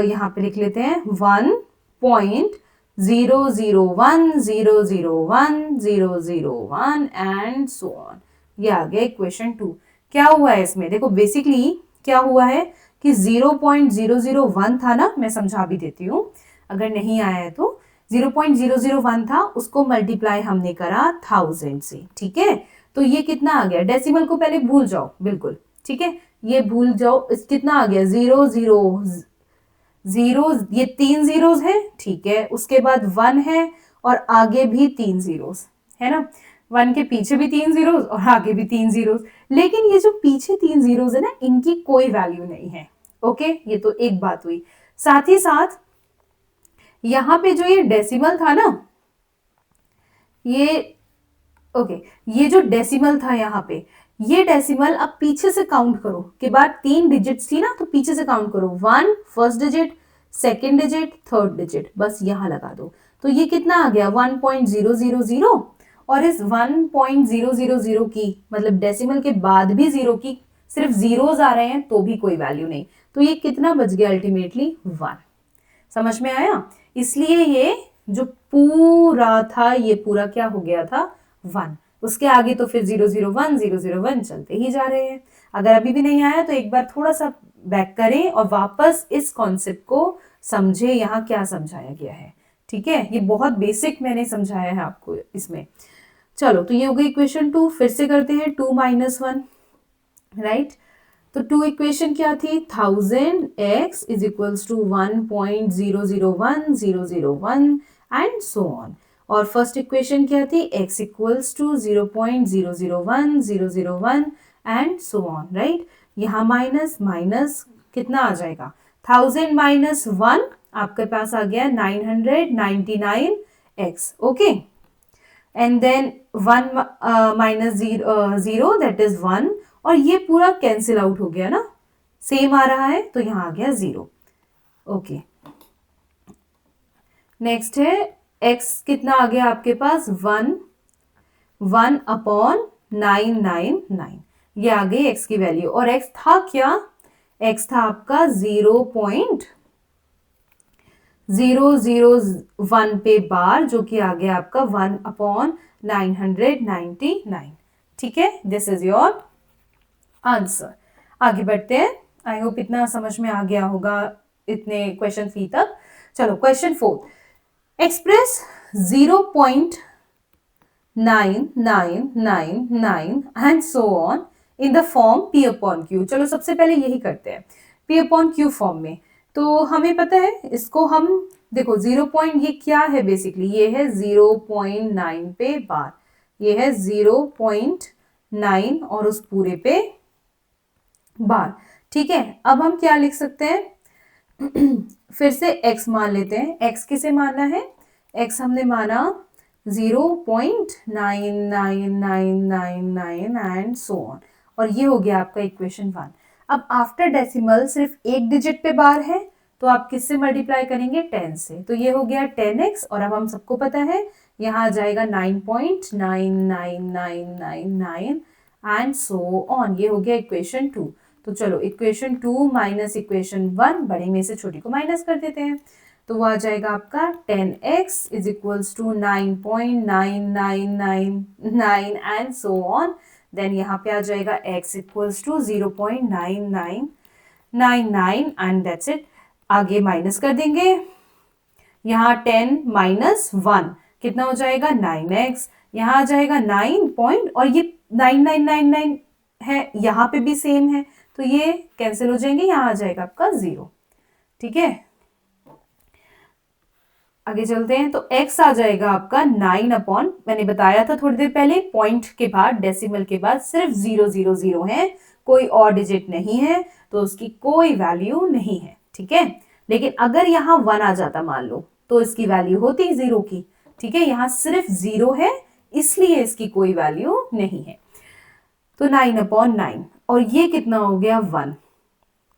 यहाँ पे लिख लेते हैं 1.001 001 001 एंड सो ऑन। ये आ गया इक्वेशन 2। क्या हुआ है इसमें, देखो बेसिकली क्या हुआ है कि 0.001 था ना, मैं समझा भी देती हूँ अगर नहीं आया है तो। 0.001 था, उसको मल्टीप्लाई हमने करा 1000 से, ठीक है। तो ये कितना आ गया, डेसिमल को पहले भूल जाओ बिल्कुल, ठीक है, ये भूल जाओ। इस कितना आ गया, 0 0 0, ये 3 जीरोस है, ठीक है, उसके बाद 1 है और आगे भी 3 जीरोस है ना, 1 के पीछे भी 3 जीरोस और आगे भी 3 जीरोस। लेकिन ये जो पीछे 3 जीरोस है ना, इनकी कोई वैल्यू नहीं है। ओके, ये तो एक बात हुई। साथ ही साथ यहां पे जो ये डेसिमल था ना, ये ओके, ये जो डेसिमल था यहाँ पे, ये डेसिमल अब पीछे से काउंट करो, के बाद 3 डिजिट्स थी ना, तो पीछे से काउंट करो, 1 first digit, second digit, third digit, बस यहां लगा दो। तो ये कितना आ गया, 1.000। और इस 1.000 की मतलब डेसिमल के बाद भी जीरो की सिर्फ जीरोस आ रहे हैं तो भी कोई वैल्यू नहीं, तो ये कितना बच गया अल्टीमेटली, 1। समझ में आया? इसलिए ये जो पूरा था, ये पूरा क्या हो गया था, 1। उसके आगे तो फिर 001 001 चलते ही जा रहे हैं। अगर अभी भी नहीं आया तो एक बार थोड़ा सा बैक करें और वापस इस कॉन्सेप्ट को समझे, यहाँ क्या समझाया गया है। ठीक है, ये बहुत बेसिक मैंने समझाया है आपको इसमें। चलो, तो ये हो गई इक्वेशन 2। फिर से करते हैं 2 - 1, राइट। तो 2 इक्वेशन क्या थी, 1000x is equals to 1.001001 and so on. और फर्स्ट इक्वेशन क्या थी, x equals to 0.001001 and so on, right. यहाँ माइनस माइनस कितना आ जाएगा, 1000 - 1 आपके पास आ गया 999x। Okay, and then 1 - 0 that is 1, और ये पूरा कैंसिल आउट हो गया ना, सेम आ रहा है तो यहां आ गया 0। ओके, नेक्स्ट है x कितना आ गया आपके पास, 1/999, ये आ गई x की वैल्यू। और x था क्या, x था आपका 0.001 पे बार, जो कि आ गया आपका 1/999। ठीक है, दिस इज योर आंसर। आगे बढ़ते हैं। आई होप इतना समझ में आ गया होगा इतने क्वेश्चन 3 तक। चलो, question 4, express 0.9999 and so on in the form P upon Q। चलो, सबसे पहले यही करते हैं, P अपॉन Q फॉर्म में। तो हमें पता है इसको हम, देखो 0 पॉइंट ये क्या है, बेसिकली ये है 0.9 पे बार, ये है 0.9 और उस पूरे पे बार। ठीक है, अब हम क्या लिख सकते हैं, फिर से x मान लेते हैं। x किसे माना है, x हमने माना 0.99999 एंड सो ऑन, और ये हो गया आपका इक्वेशन 1। अब आफ्टर डेसिमल सिर्फ एक डिजिट पे बार है, तो आप किससे मल्टीप्लाई करेंगे, 10 से, तो ये हो गया 10x। और अब हम सबको पता है यहाँ आ जाएगा 9.99999 एंड सो ऑन, ये हो गया इक्वेशन 2। तो चलो, इक्वेशन 2 माइनस इक्वेशन 1, बड़े में से छोटी को माइनस कर देते हैं, तो वो आ जाएगा आपका 10x is equals to 9.9999 and so on. Then यहाँ पे आ जाएगा x equals to 0.9999 and that's it. आगे माइनस कर देंगे, यहाँ 10 माइनस 1 कितना हो जाएगा, 9x। यहाँ आ जाएगा 9 पॉइंट, और ये 9999 है, यहाँ पे भी सेम है, तो ये कैंसिल हो जाएंगे, यहाँ आ जाएगा आपका 0। ठीक है, आगे चलते हैं। तो x आ जाएगा आपका 9 अपॉन, मैंने बताया था थोड़ी देर पहले, पॉइंट के बाद, डेसिमल के बाद सिर्फ 000 है, कोई और डिजिट नहीं है, तो उसकी कोई वैल्यू नहीं है। ठीक है, लेकिन अगर यहाँ 1 आ जाता मान लो, तो इसकी वैल्यू होती 0 की। ठीक है, यहाँ सिर्फ 0 है, इसलिए इसकी कोई वैल्यू नहीं है। तो 9/9, और ये कितना हो गया, 1।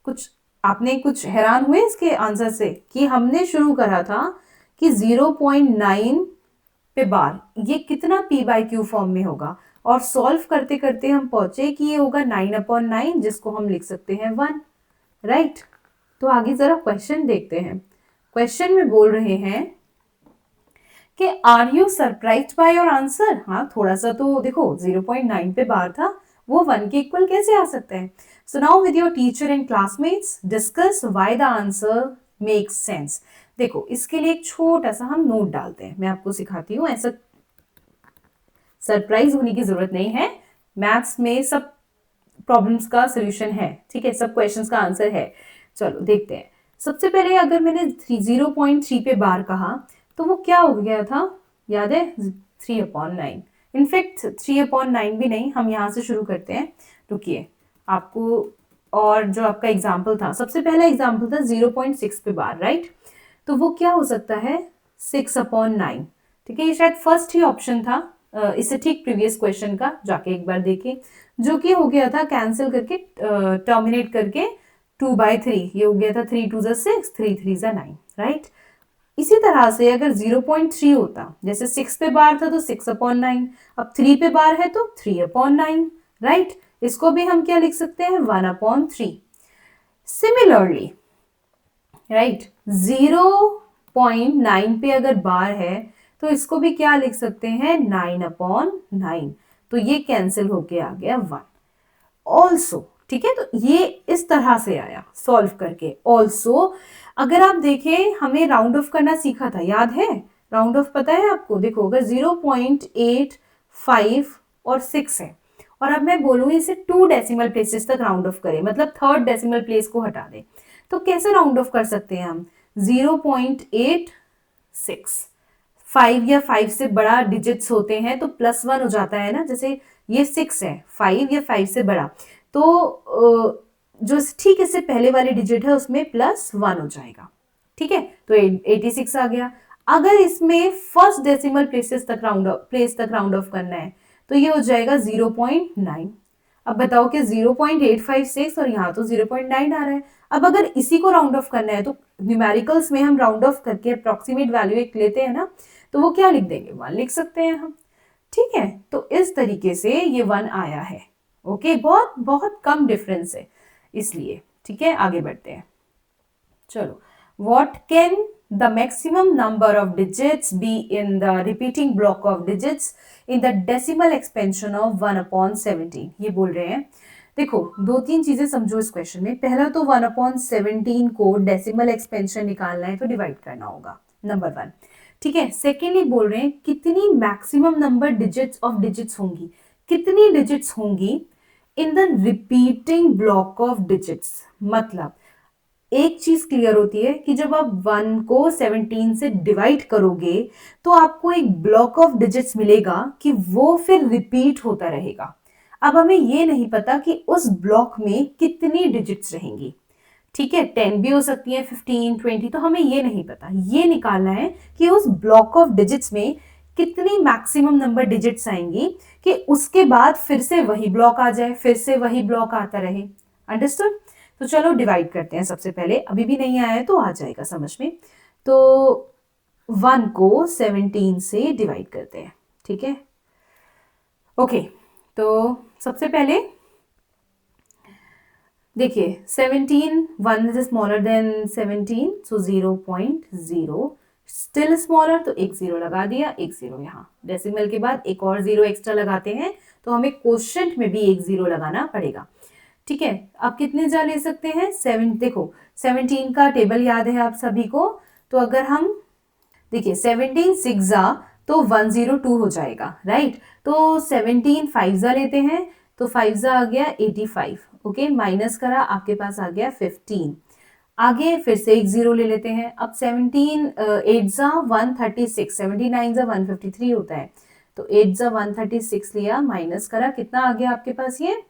कुछ आपने कुछ हैरान हुए इसके आंसर से, कि हमने शुरू करा था कि 0.9 पे बार, ये कितना P/Q फॉर्म में होगा, और सॉल्व करते करते हम पहुंचे कि ये होगा 9/9, जिसको हम लिख सकते हैं 1, राइट। तो आगे जरा क्वेश्चन देखते हैं। क्वेश्चन में बोल रहे हैं कि are you surprised by your answer. हाँ, थोड़ा सा तो देखो, 0.9 पे बार था, वो 1 के इक्वल कैसे आ सकता है। So now with your teacher and classmates discuss why the answer makes sense. देखो, इसके लिए एक छोटा सा हम नोट डालते हैं, मैं आपको सिखाती हूँ, ऐसा सरप्राइज होने की जरूरत नहीं है। मैथ्स में सब प्रॉब्लम्स का सोल्यूशन है, ठीक है, सब क्वेश्चंस का आंसर है। चलो देखते हैं। सबसे पहले अगर मैंने 0.3 पे बार कहा तो वो क्या हो गया था, याद है, 3/9। इनफैक्ट 3/9 भी नहीं, हम यहाँ से शुरू करते हैं, रुकिए आपको। और जो आपका एग्जाम्पल था, सबसे पहला एग्जाम्पल था 0.6 पे बार, राइट। तो वो क्या हो सकता है, 6/9, ठीक है। ये शायद फर्स्ट ही ऑप्शन था, इससे ठीक प्रीवियस क्वेश्चन का जाके एक बार देखें, जो कि हो गया था कैंसिल करके, टर्मिनेट करके 2/3, ये हो गया था 3 2 6, 3 3 9, राइट। इसी तरह से अगर 0.3 होता, जैसे 6 पे बार था तो 6/9, अब 3 पे बार है तो 3/9, राइट। इसको भी हम क्या लिख सकते हैं, 1/3। सिमिलरली, राइट, 0.9 पे अगर बार है तो इसको भी क्या लिख सकते हैं, 9/9। तो ये कैंसिल होके आ गया 1 ऑल्सो, ठीक है। तो ये इस तरह से आया सॉल्व करके। ऑल्सो अगर आप देखें, हमें राउंड ऑफ करना सीखा था, याद है, राउंड ऑफ पता है आपको। देखो अगर 0.8, 5 और 6 है, और अब मैं बोलूँ इसे 2 डेसिमल प्लेसेस तक राउंड ऑफ करें, मतलब थर्ड डेसिमल प्लेस को हटा दें, तो कैसे राउंड ऑफ कर सकते हैं हम, 0.86, 5 या 5 से बड़ा डिजिट्स होते हैं तो +1 हो जाता है ना, जैसे ये 6 है, 5 या 5 से बड़ा, तो जो ठीक इससे पहले वाले डिजिट है उसमें +1 हो जाएगा, ठीक है। तो 86 आ गया। अगर इसमें फर्स्ट डेसिमल प्लेस तक राउंड ऑफ करना है तो ये हो जाएगा 0.9। अब बताओ कि 0.856 और यहाँ तो 0.9 आ रहा है। अब अगर इसी को राउंड ऑफ करना है तो न्यूमेरिकल्स में हम राउंड ऑफ करके अप्रोक्सीमेट वैल्यू एक लेते हैं ना, तो वो क्या लिख देंगे, 1 लिख सकते हैं हम, ठीक है। तो इस तरीके से ये 1 आया है, ओके। बहुत बहुत कम डिफरेंस है इसलिए, ठीक है। आगे बढ़ते हैं, चलो। What can the maximum number of digits be in the repeating block of digits in the decimal expansion of 1/17? ये बोल रहे हैं, देखो दो तीन चीजें समझो इस क्वेश्चन में। पहला तो 1/17 को डेसिमल एक्सपेंशन निकालना है तो डिवाइड करना होगा, नंबर 1, ठीक है। सेकेंडली बोल रहे हैं कितनी maximum number digits of digits होंगी, कितनी डिजिट्स होंगी in the repeating block of digits. मतलब एक चीज क्लियर होती है कि जब आप 1 को 17 से डिवाइड करोगे तो आपको एक ब्लॉक ऑफ डिजिट्स मिलेगा कि वो फिर रिपीट होता रहेगा। अब हमें ये नहीं पता कि उस ब्लॉक में कितनी डिजिट्स रहेंगी, ठीक है, 10 भी हो सकती है, 15, 20, तो हमें ये नहीं पता। ये निकालना है कि उस ब्लॉक ऑफ डिजिट्स में कितनी मैक्सिमम नंबर डिजिट्स आएंगी कि उसके बाद फिर से वही ब्लॉक आ जाए, फिर से वही ब्लॉक आता रहे। अंडरस्टूड। तो चलो डिवाइड करते हैं सबसे पहले, अभी भी नहीं आया है तो आ जाएगा समझ में। तो 1 को 17 से डिवाइड करते हैं, ठीक है, ओके। तो सबसे पहले देखिए 17, 1 is smaller than 17, so 0.0 still smaller, तो एक 0 लगा दिया, एक 0 यहाँ। डेसिमल के बाद एक और 0 एक्स्ट्रा लगाते हैं तो हमें क्वोशिएंट में भी एक 0 लगाना पड़ेगा, ठीक है। आप कितने जा ले सकते हैं, 7। देखो 17 का टेबल याद है आप सभी को, तो अगर हम देखिए 17 6 जा तो 102 हो जाएगा, राइट। तो 17 5 जा लेते हैं तो 5 जा आ गया 85, ओके। माइनस करा, आपके पास आ गया 15। आगे फिर से एक 0 ले लेते हैं। अब 17 8 जा 136, 79 जा 153 होता है, तो 8 जा 136 लिया, माइनस करा, कितना आ गया आपके पास, ये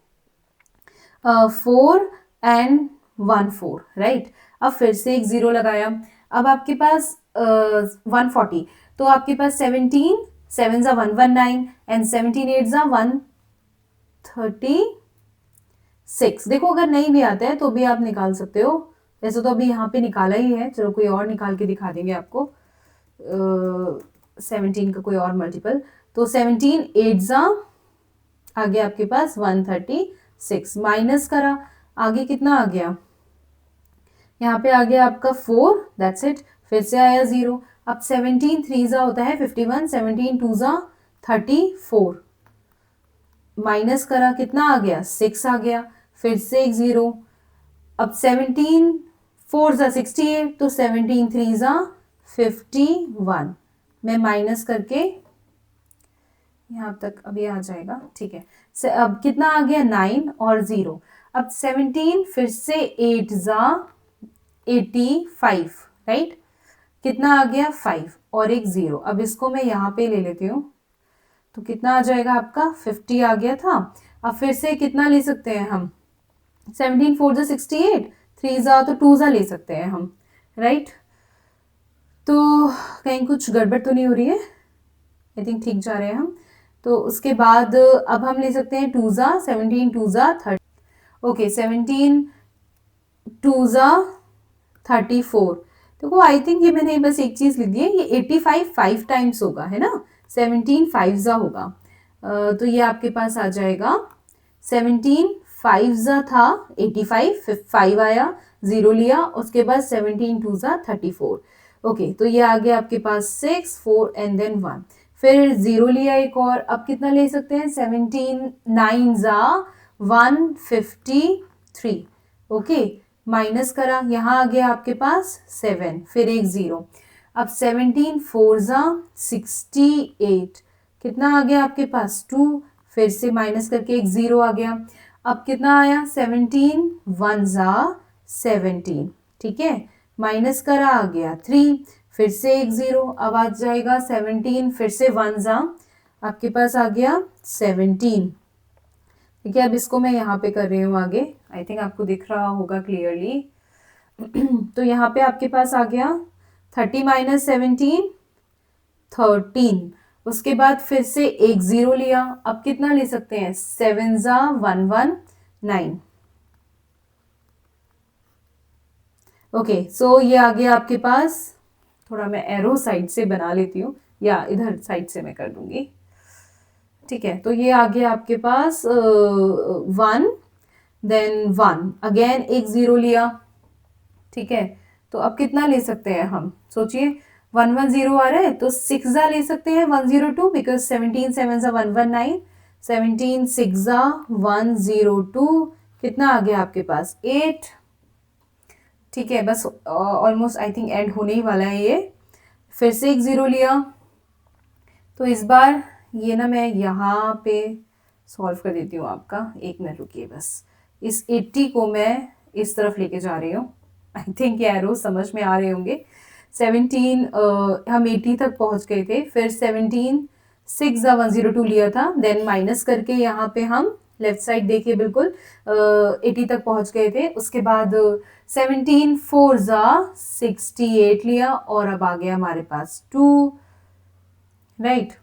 4 and 1 4, राइट। अब फिर से एक 0 लगाया, अब आपके पास 140, तो आपके पास 17 7 जा 119 एंड 17 8 जा 136। देखो अगर नहीं भी आता है तो भी आप निकाल सकते हो, वैसे तो अभी यहाँ पे निकाला ही है, चलो कोई और निकाल के दिखा देंगे आपको, 17 का कोई और मल्टीपल। तो 17 8 जा आ गया आपके पास 136, माइनस करा, आगे कितना आ गया, यहाँ पे आ गया आपका 4, दैट्स इट। फिर से आया 0। अब 17 3 जा होता है 51, 17 2 जा 34, माइनस करा, कितना आ गया, 6 आ गया, फिर से एक 0। अब 17 4 जा 68, तो 17 3 जा 51, मैं माइनस करके यहाँ तक अभी आ जाएगा, ठीक है। अब कितना आ गया 9 और 0। अब 17 फिर से 8 जा 85, राइट। कितना आ गया 5 और एक 0। अब इसको मैं यहाँ पे ले लेती हूँ, तो कितना आ जाएगा आपका 50 आ गया था। अब फिर से कितना ले सकते हैं हम, 17 4 जा 68, 3 जा तो 2 जा ले सकते हैं हम, राइट। तो कहीं कुछ गड़बड़ तो नहीं हो रही है, आई थिंक ठीक जा रहे हैं हम। तो उसके बाद अब हम ले सकते हैं 2 जा 17 2 जा 30, ओके 17 2 जा 34। देखो आई थिंक ये मैंने बस एक चीज लिख दी है, ये 85 5 टाइम्स होगा, है ना। 17 5 जा होगा, तो ये आपके पास आ जाएगा 17 5 जा था 85, 5 आया 0 लिया, उसके बाद 17 2 जा 34, ओके। तो ये आ गया आपके पास 6 4 एंड देन 1, फिर 0 लिया एक और। अब कितना ले सकते हैं 17 9 जा 153, ओके। माइनस करा, यहाँ आ गया आपके पास 7 फिर एक 0। अब 17 4 जा 68, कितना आ गया आपके पास 2, फिर से माइनस करके एक 0 आ गया। अब कितना आया 17 1 जा 17, ठीक है। माइनस करा आ गया 3, फिर से एक 0। अब आ जाएगा 17 फिर से 1 जा आपके पास आ गया 17, ठीक है। अब इसको मैं यहाँ पे कर रही हूँ आगे, आई थिंक आपको दिख रहा होगा क्लियरली। तो यहाँ पे आपके पास आ गया 30 माइनस 17 13, उसके बाद फिर से एक 0 लिया। अब कितना ले सकते हैं 7 जा 119, ओके। सो ये आ गया आपके पास, थोड़ा मैं एरो साइड से बना लेती हूँ, या इधर साइड से मैं कर दूंगी, ठीक है। तो ये आ गया आपके पास 1 देन 1 अगेन एक 0 लिया, ठीक है। तो अब कितना ले सकते हैं हम, सोचिए 110 आ रहा है तो 6 जा ले सकते हैं 102, बिकॉज 17 7 जा 119, 17 6 जा 102, कितना आ गया आपके पास 8, ठीक है। बस ऑलमोस्ट आई थिंक एंड होने ही वाला है ये। फिर से एक 0 लिया, तो इस बार ये ना मैं यहाँ पे सॉल्व कर देती हूँ आपका, एक मिनट रुकिए बस। इस 80 को मैं इस तरफ लेके जा रही हूँ, आई थिंक ये एरो समझ में आ रहे होंगे। 17 हम 80 तक पहुंच गए थे, फिर 17 6 जा 102 लिया था, देन माइनस करके यहाँ पे हम लेफ्ट साइड देखिए बिल्कुल 80 तक पहुंच गए थे। उसके बाद 17 4 जा 68 लिया, और अब आ गया हमारे पास 2, राइट।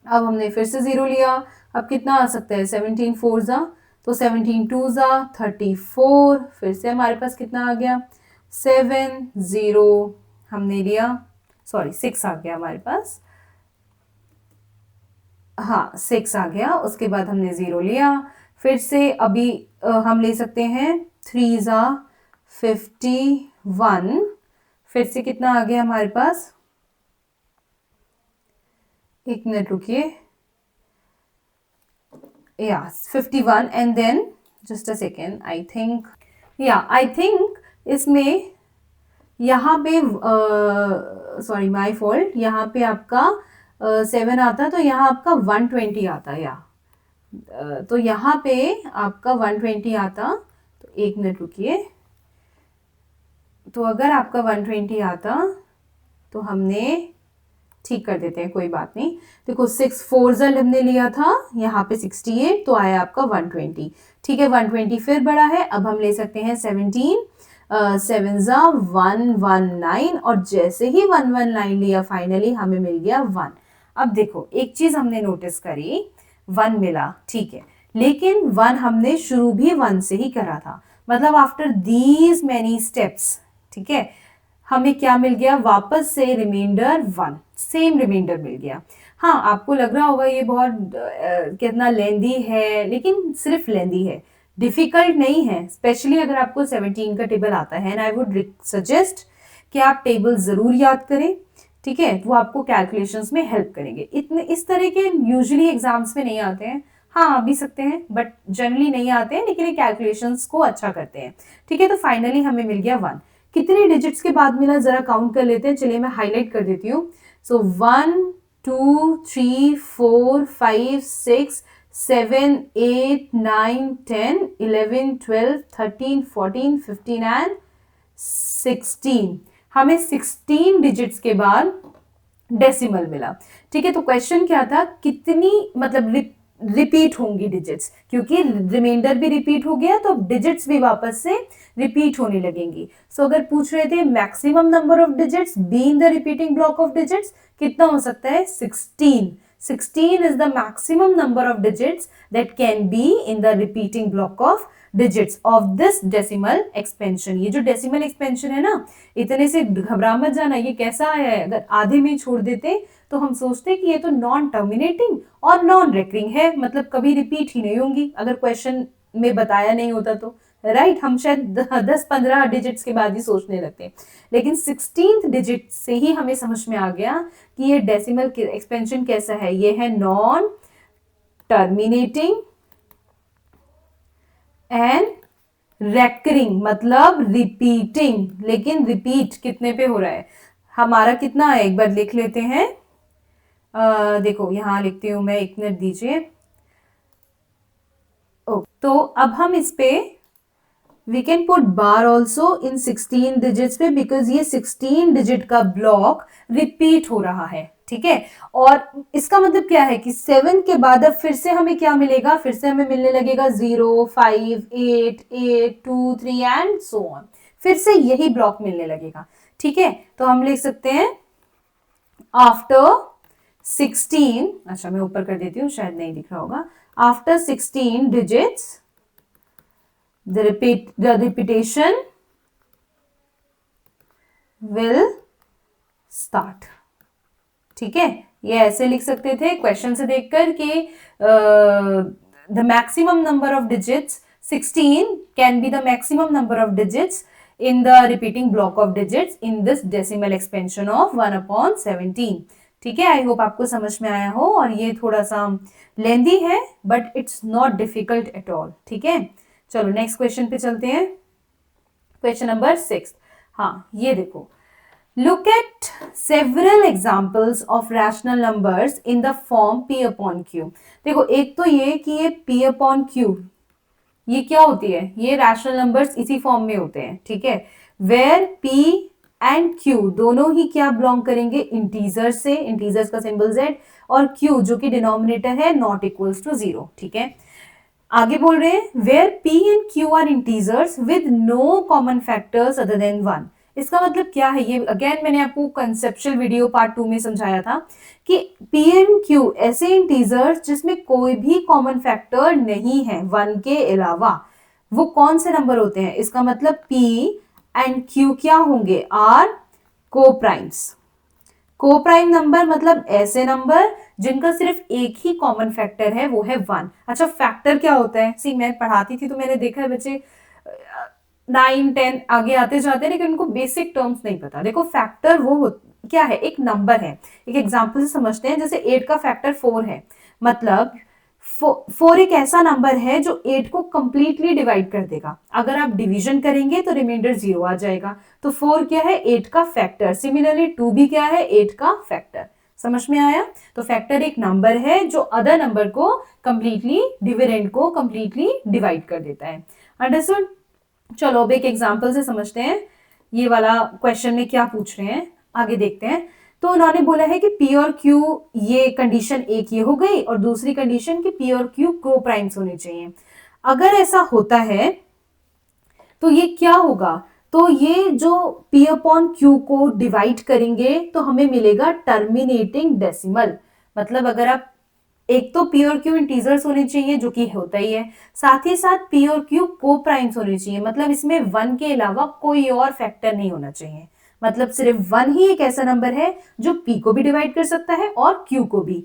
अब हमने फिर से 0 लिया, अब कितना आ सकता है 17 4 जा, तो 17 2 जा 34, फिर से हमारे पास कितना आ गया 7 0 हमने लिया, सॉरी 6 आ गया हमारे पास, हाँ 6 आ गया। उसके बाद हमने 0 लिया, फिर से अभी हम ले सकते हैं 3 जा 51, फिर से कितना आ गया हमारे पास, एक मिनट रुकिए, या 51 and then just a second, I think I think इसमें यहाँ पे सॉरी माय फॉल्ट, यहाँ पे आपका 7 आता तो यहाँ आपका 120 आता, या तो यहाँ पे आपका 120 आता, तो एक मिनट रुकिए। तो अगर आपका 120 आता तो हमने ठीक कर देते हैं, कोई बात नहीं। देखो 6 4 जा हमने लिया था यहाँ पे 68, तो आया आपका 120, ठीक है। 120 फिर बड़ा है, अब हम ले सकते हैं 17 7 जा 119, और जैसे ही 119 लिया फाइनली हमें मिल गया 1। अब देखो एक चीज हमने नोटिस करी, 1 मिला, ठीक है, लेकिन 1 हमने शुरू भी 1 से ही करा था, मतलब आफ्टर दीज मैनी स्टेप्स, ठीक है, हमें क्या मिल गया वापस से रिमाइंडर 1, सेम रिमाइंडर मिल गया। हाँ आपको लग रहा होगा ये बहुत कितना लेंदी है, लेकिन सिर्फ लेंदी है, डिफिकल्ट नहीं है, स्पेशली अगर आपको 17 का टेबल आता है। एंड आई वुड सजेस्ट कि आप टेबल जरूर याद करें, ठीक है, वो आपको कैलकुलेशंस में हेल्प करेंगे। इतने इस तरह के यूजुअली एग्जाम्स में नहीं आते हैं, हाँ आ भी सकते हैं बट जनरली नहीं आते हैं, लेकिन ये कैलकुलेशंस को अच्छा करते हैं, ठीक है। तो फाइनली हमें मिल गया 1, कितने डिजिट्स के बाद मिला जरा काउंट कर लेते हैं, चलिए मैं हाईलाइट कर देती हूँ। सो 1 2 3 4 5 6 7 8 9 10 11 12 13 14 15 एंड 16। हमें 16 डिजिट्स के बाद डेसिमल मिला। ठीक है, तो क्वेश्चन क्या था, कितनी मतलब रिपीट होंगी डिजिट्स, क्योंकि रिमाइंडर भी रिपीट हो गया तो डिजिट्स भी वापस से रिपीट होने लगेंगी। सो अगर पूछ रहे थे maximum number of digits be in the repeating block of digits, कितना हो सकता है, 16। 16 is the maximum number of digits that can be in the repeating block of digits of this decimal expansion। ये जो decimal expansion है ना, इतने से घबरा मत जाना, ये कैसा आया है, अगर आधे में छोड़ देते तो हम सोचते कि ये तो नॉन टर्मिनेटिंग और नॉन रेकरिंग है, मतलब कभी रिपीट ही नहीं होंगी अगर क्वेश्चन में बताया नहीं होता तो, राइट। हम शायद 10-15 डिजिट्स के बाद ही सोचने लगते हैं, लेकिन 16th डिजिट से ही हमें समझ में आ गया कि ये डेसिमल एक्सपेंशन कैसा है, ये है नॉन टर्मिनेटिंग एंड रेकरिंग, मतलब रिपीटिंग। लेकिन रिपीट कितने पे हो रहा है, हमारा कितना है, एक बार लिख लेते हैं। देखो यहां लिखती हूं मैं, एक मिनट दीजिए। तो अब हम इस पे we can put bar also in 16 digits पे, बिकॉज ये 16 डिजिट का ब्लॉक रिपीट हो रहा है। ठीक है, और इसका मतलब क्या है कि 7 के बाद अब फिर से हमें क्या मिलेगा, फिर से हमें मिलने लगेगा 0 5 8 8 2 3 एंड सो ऑन, फिर से यही ब्लॉक मिलने लगेगा। ठीक है, तो हम लिख सकते हैं आफ्टर 16, अच्छा मैं ऊपर कर देती हूँ, शायद नहीं दिख रहा होगा। After 16 digits the repetition will start। ठीक है, ये ऐसे लिख सकते थे क्वेश्चन से देखकर कि the maximum number of digits 16 can be the maximum number of digits in the repeating block of digits in this decimal expansion of 1/17। ठीक है, आई होप आपको समझ में आया हो, और ये थोड़ा सा लेंदी है but it's not difficult at all. ठीक है, चलो नेक्स्ट क्वेश्चन पे चलते हैं, क्वेश्चन नंबर 6। हाँ ये देखो, look at several examples of rational numbers in the form p upon q। देखो एक तो ये कि ये p अपॉन q ये क्या होती है, ये रैशनल नंबर्स इसी फॉर्म में होते हैं। ठीक है, वेयर p एंड q दोनों ही क्या बिलोंग करेंगे, इंटीजर से, इंटीजर्स का सिंबल z, और q जो कि डिनोमिनेटर है नॉट इक्वल्स टू 0। ठीक है, आगे बोल रहे हैं where p and q are integers with no common factors other than 1। इसका मतलब क्या है, ये अगेन मैंने आपको कंसेप्चुअल वीडियो पार्ट 2 में समझाया था कि p एंड q ऐसे इंटीजर्स जिसमें कोई भी कॉमन फैक्टर नहीं है 1 के अलावा, वो कौन से नंबर होते हैं। इसका मतलब p एंड q क्या होंगे, आर को प्राइम्स। को प्राइम नंबर मतलब ऐसे नंबर जिनका सिर्फ एक ही कॉमन फैक्टर है, वो है 1। अच्छा फैक्टर क्या होता है, सी मैं पढ़ाती थी तो मैंने देखा है बच्चे 9 10 आगे आते जाते हैं लेकिन उनको बेसिक टर्म्स नहीं पता। देखो फैक्टर वो क्या है, एक नंबर है। एक एग्जांपल से समझते हैं, जैसे 8 का फैक्टर 4 है, मतलब 4 एक ऐसा नंबर है जो 8 को कंप्लीटली डिवाइड कर देगा। अगर आप डिवीजन करेंगे तो रिमाइंडर 0 आ जाएगा। तो 4 क्या है, 8 का फैक्टर। सिमिलरली 2 भी क्या है, 8 का फैक्टर। समझ में आया। तो फैक्टर एक नंबर है जो अदर नंबर को कंप्लीटली, डिविडेंड को कंप्लीटली डिवाइड कर देता है। अंडरस्टूड। चलो अब एक एग्जांपल से समझते हैं ये वाला क्वेश्चन में क्या पूछ रहे हैं, आगे देखते हैं। तो उन्होंने बोला है कि P और Q, ये कंडीशन एक ये हो गई, और दूसरी कंडीशन कि P और Q को प्राइम्स होने चाहिए। अगर ऐसा होता है तो ये क्या होगा, तो ये जो P अपॉन Q को डिवाइड करेंगे तो हमें मिलेगा टर्मिनेटिंग डेसिमल। मतलब अगर आप, एक तो P और Q इंटीजर्स होने चाहिए जो कि होता ही है, साथ ही साथ P और Q को प्राइम्स होने चाहिए, मतलब इसमें 1 के अलावा कोई और फैक्टर नहीं होना चाहिए। मतलब सिर्फ 1 ही एक ऐसा नंबर है जो P को भी डिवाइड कर सकता है और Q को भी।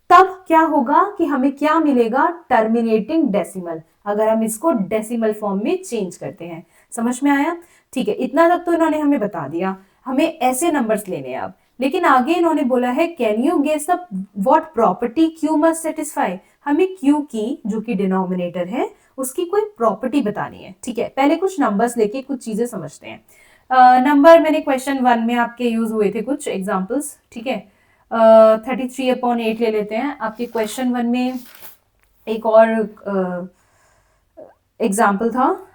तब क्या होगा कि हमें क्या मिलेगा, टर्मिनेटिंग डेसिमल, अगर हम इसको डेसिमल फॉर्म में चेंज करते हैं। समझ में आया। ठीक है, इतना तक तो इन्होंने हमें बता दिया, हमें ऐसे नंबर्स लेने हैं अब। लेकिन आगे इन्होंने बोला है can you guess the what property Q must satisfy. हमें Q की, जो कि डिनोमिनेटर है, उसकी कोई प्रॉपर्टी बतानी है। ठीक है, पहले कुछ नंबर्स लेके कुछ चीजें समझते हैं। नंबर मैंने क्वेश्चन 1 में आपके यूज हुए थे कुछ एग्जांपल्स। ठीक है, 33/8 ले लेते हैं। आपके क्वेश्चन 1 में एक और एग्जाम्पल था,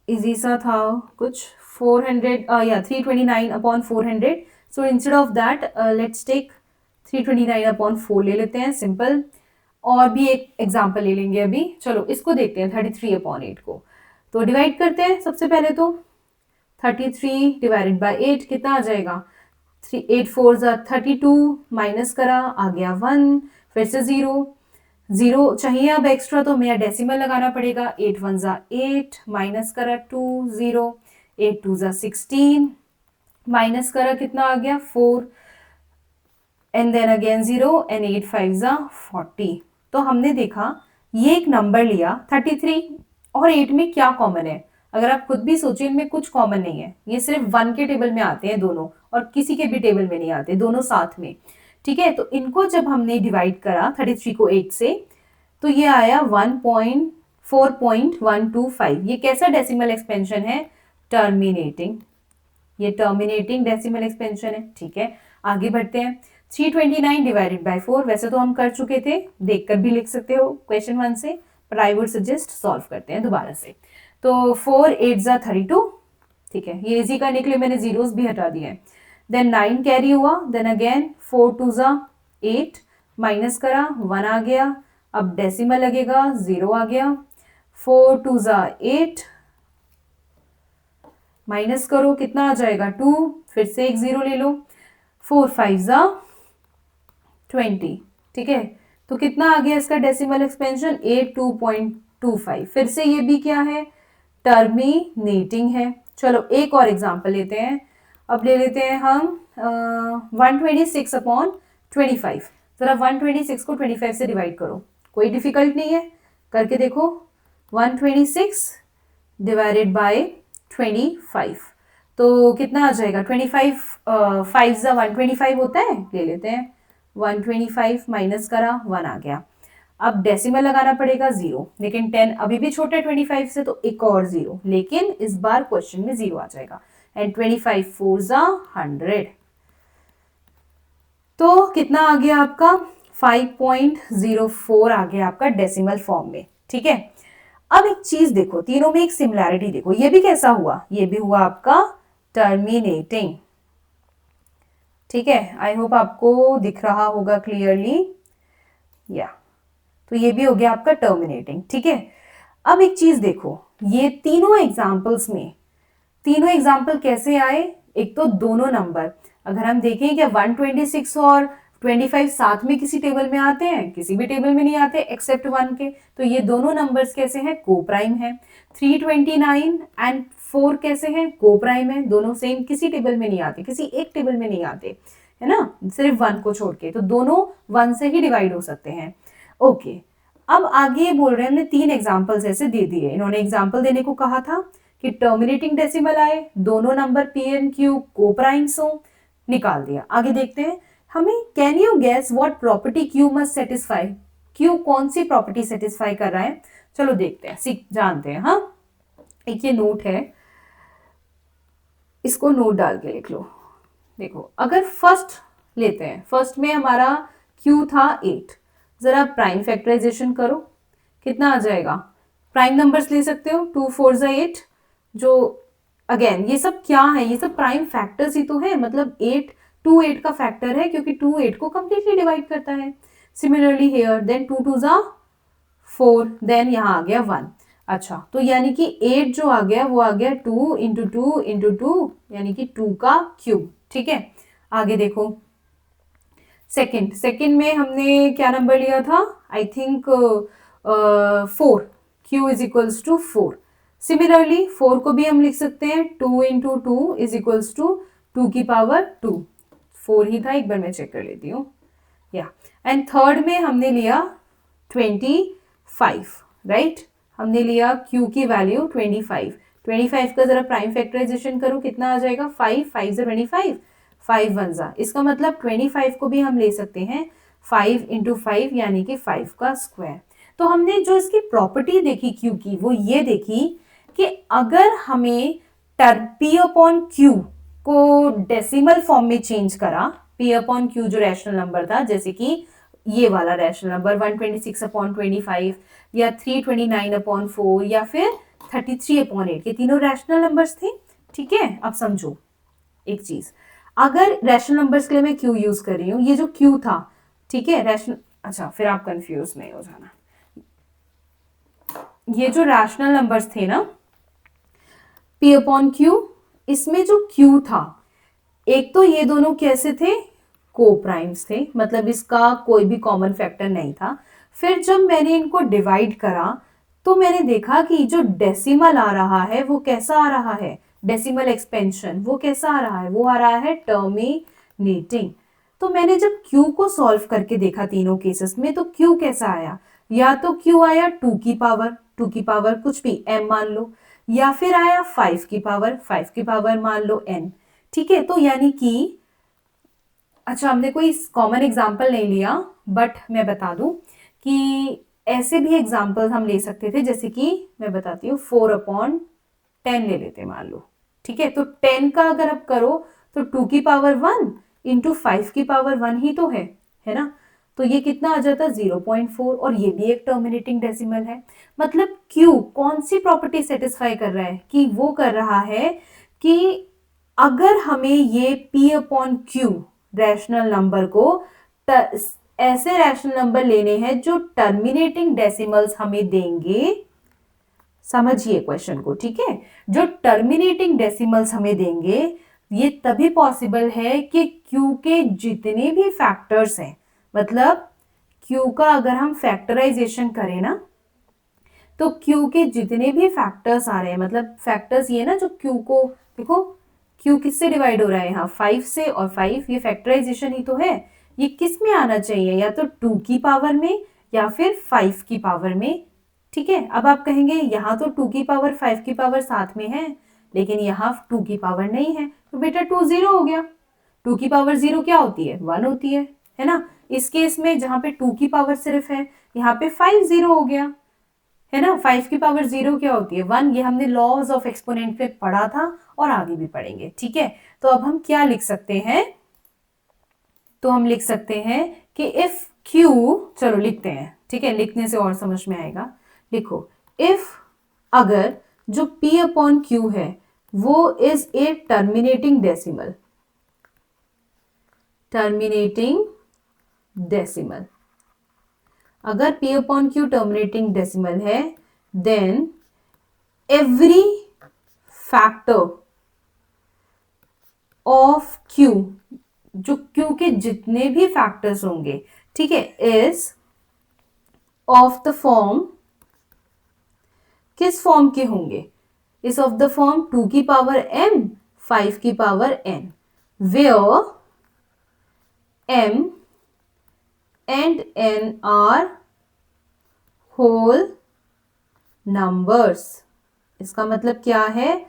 इजी सा था कुछ, 329/400। So instead of that let's take 329/4 ले लेते हैं, सिंपल। और भी एक एग्जाम्पल ले लेंगे अभी। चलो इसको देखते हैं 33/8 को। तो डिवाइड करते हैं सबसे पहले। तो 33 डिवाइडेड बाई 8 कितना आ जाएगा? 8 4 32, माइनस करा आ गया 1, फिर से 0 चाहिए अब एक्स्ट्रा, तो मेरा डेसिमल लगाना पड़ेगा। 8 1 8, माइनस करा 2 0, 8 2 16, माइनस करा कितना आ गया 4, एंड देन अगेन 0, एंड 8 5 40। तो हमने देखा ये एक नंबर लिया 33 और 8 में क्या कॉमन है? अगर आप खुद भी सोचिए, इनमें कुछ कॉमन नहीं है, ये सिर्फ 1 के टेबल में आते हैं दोनों, और किसी के भी टेबल में नहीं आते, दोनों साथ में। ठीक है, तो इनको जब हमने डिवाइड करा 33 को 8 से, तो ये आया 4.125। ये कैसा डेसिमल एक्सपेंशन है? टर्मिनेटिंग। ये टर्मिनेटिंग डेसिमल एक्सपेंशन है। ठीक है, आगे बढ़ते हैं। 329 डिवाइडेड बाय 4 वैसे तो हम कर चुके थे, देखकर भी लिख सकते हो क्वेश्चन 1 से, पर आई वुड सजेस्ट सॉल्व करते हैं दोबारा से। तो 4 8 32। ठीक है, ये इजी करने के लिए मैंने जीरोस भी हटा दिए हैं। देन 9 कैरी हुआ, देन अगेन 4 2 8, माइनस करा 1 आ गया, अब डेसिमल लगेगा 0 आ गया। 4 2 8, माइनस करो कितना आ जाएगा 2, फिर से एक 0 ले लो। 4 5 20। ठीक है, तो कितना आ गया इसका डेसिमल एक्सपेंशन? 82.25। फिर से ये भी क्या है? टर्मिनेटिंग है। चलो एक और एग्जांपल लेते हैं। अब ले लेते हैं हम 126/25। जरा 126 को 25 से डिवाइड करो, कोई डिफिकल्ट नहीं है, करके देखो। 126 डिवाइडेड बाय 25, तो कितना आ जाएगा? 25 5 125 होता है, ले लेते हैं 125, माइनस करा 1 आ गया। अब डेसिमल लगाना पड़ेगा 0, लेकिन 10 अभी भी छोटा है 25 से, तो एक और 0, लेकिन इस बार क्वेश्चन में 0 आ जाएगा। एंड 25 4 100, तो कितना आ गया आपका? 5.04 आ गया आपका डेसिमल फॉर्म में। ठीक है, अब एक चीज देखो, तीनों में एक सिमिलैरिटी देखो। ये भी कैसा हुआ? ये भी हुआ आपका टर्मिनेटिंग। ठीक है, आई होप आपको दिख रहा होगा क्लियरली। या तो ये भी हो गया आपका टर्मिनेटिंग। ठीक है, अब एक चीज देखो, ये तीनों एग्जाम्पल्स में, तीनों एग्जाम्पल कैसे आए? एक तो दोनों नंबर, अगर हम देखें क्या 126 और 25 साथ में किसी टेबल में आते हैं? किसी भी टेबल में नहीं आते एक्सेप्ट 1 के। तो ये दोनों नंबर्स कैसे हैं? को प्राइम है। 329 एंड 4 कैसे हैं? को प्राइम है। दोनों सेम, किसी टेबल में नहीं आते, किसी एक टेबल में नहीं आते, है ना, सिर्फ 1 को छोड़ के। तो दोनों 1 से ही डिवाइड हो सकते हैं। ओके, अब आगे बोल रहे हैं, हमने 3 एग्जाम्पल्स ऐसे दे दिए। इन्होंने एग्जाम्पल देने को कहा था कि टर्मिनेटिंग डेसिमल आए, दोनों नंबर पी एंड क्यू को प्राइम्स हो, निकाल दिया। आगे देखते हैं हमें। Can you guess what property Q must satisfy? Q कौन सी प्रॉपर्टी सेटिस्फाई कर रहा है? चलो देखते हैं, सीख जानते हैं। हाँ, एक ये नोट है, इसको नोट डाल के लिख लो। देखो, अगर फर्स्ट लेते हैं, फर्स्ट में हमारा क्यू था 8, जरा प्राइम फैक्टराइजेशन करो, कितना आ जाएगा? प्राइम नंबर्स ले सकते हो, 2 4 8, जो अगेन ये सब क्या है? ये सब प्राइम फैक्टर्स ही तो है, मतलब 8 2 8 का फैक्टर है, क्योंकि 2 8 को कंप्लीटली डिवाइड करता है। सिमिलरली हियर, देन 2 2 4, देन यहाँ आ गया 1। अच्छा, तो यानी कि 8 जो आ गया वो आ गया 2 इंटू 2 इंटू 2, यानी कि 2 का क्यूब। ठीक है, आगे देखो। सेकंड में हमने क्या नंबर लिया था? I think 4, Q is equals to 4। Similarly 4 को भी हम लिख सकते हैं 2 इंटू 2 इज इक्वल्स टू 2 की पावर 2। 4 ही था, एक बार मैं चेक कर लेती हूँ। या एंड थर्ड में हमने लिया 25, राइट? हमने लिया q की वैल्यू 25। 25 का जरा प्राइम फैक्टराइजेशन करो, कितना आ जाएगा? 5 5 25, 5 1 इसका मतलब 25 को भी हम ले सकते हैं 5 इंटू 5, यानी कि 5 का स्क्वायर। तो हमने जो इसकी प्रॉपर्टी देखी q की, वो ये देखी कि अगर हमें P अपॉन Q को डेसिमल फॉर्म में चेंज करा, p अपॉन q जो रैशनल नंबर था, जैसे कि ये वाला रैशनल नंबर 126 अपॉन 25 या 329 अपॉन 4 या फिर 33 अपॉन 8, ये तीनों रैशनल नंबर्स थे। ठीक है, अब समझो एक चीज, अगर रैशनल नंबर्स के लिए मैं q यूज कर रही हूँ, ये जो q था, ठीक है रैशनल, अच्छा फिर आप कंफ्यूज नहीं हो जाना, ये जो रैशनल नंबर्स थे ना p अपॉन q, इसमें जो q था, एक तो ये दोनों कैसे थे, को प्राइम्स थे, मतलब इसका कोई भी कॉमन फैक्टर नहीं था। फिर जब मैंने इनको डिवाइड करा तो मैंने देखा कि जो डेसिमल आ रहा है वो कैसा आ रहा है, डेसिमल एक्सपेंशन वो कैसा आ रहा है, वो आ रहा है टर्मिनेटिंग। तो मैंने जब q को सॉल्व करके देखा तीनों केसेस में, तो q कैसा आया, या तो q आया 2 की पावर कुछ भी m मान लो, या फिर आया 5 की पावर मान लो n। ठीक है, तो यानी कि अच्छा हमने कोई कॉमन एग्जाम्पल नहीं लिया, बट मैं बता दूं कि ऐसे भी एग्जाम्पल हम ले सकते थे, जैसे कि मैं बताती हूँ 4 अपॉन 10 ले लेते मान लो। ठीक है, तो 10 का अगर आप करो तो 2 की पावर 1 इंटू 5 की पावर 1 ही तो है ना, तो ये कितना आ जाता 0.4, और ये भी एक टर्मिनेटिंग डेसिमल है। मतलब क्यू कौन सी प्रॉपर्टी सेटिस्फाई कर रहा है, कि वो कर रहा है कि अगर हमें ये p upon Q rational number को ऐसे रैशनल नंबर लेने हैं जो टर्मिनेटिंग डेसिमल्स हमें देंगे, समझिए क्वेश्चन को, ठीक है, जो टर्मिनेटिंग डेसिमल्स हमें देंगे, ये तभी पॉसिबल है कि q के जितने भी फैक्टर्स हैं, मतलब q का अगर हम फैक्टराइजेशन करें ना, तो q के जितने भी फैक्टर्स आ रहे हैं, मतलब फैक्टर्स ये ना जो q को, देखो q किससे डिवाइड हो रहा है यहाँ 5 से, और 5 ये फैक्टराइजेशन ही तो है, ये किस में आना चाहिए, या तो 2 की पावर में या फिर 5 की पावर में। ठीक है, अब आप कहेंगे यहाँ तो 2 की पावर 5 की पावर साथ में है, लेकिन यहाँ 2 की पावर नहीं है, तो बेटा 2 0 हो गया। 2 की पावर 0 क्या होती है, 1 होती है ना। इस केस में जहां पे 2 की पावर सिर्फ है, यहाँ पे 5 0 हो गया, है ना। 5 की पावर 0 क्या होती है, 1, ये हमने लॉज ऑफ एक्सपोनेंट पे पढ़ा था और आगे भी पढ़ेंगे। ठीक है, तो अब हम क्या लिख सकते हैं, तो हम लिख सकते हैं कि इफ q, चलो लिखते हैं, ठीक है, लिखने से और समझ में आएगा। लिखो, इफ अगर जो p अपॉन क्यू है वो is a terminating decimal, terminating decimal, अगर p upon Q terminating decimal है, then every factor of q, जो q के जितने भी फैक्टर्स होंगे, ठीक है, इज ऑफ द फॉर्म, किस फॉर्म के होंगे, इज ऑफ द फॉर्म 2 की पावर m 5 की power n, where m and n are whole numbers। इसका मतलब क्या है,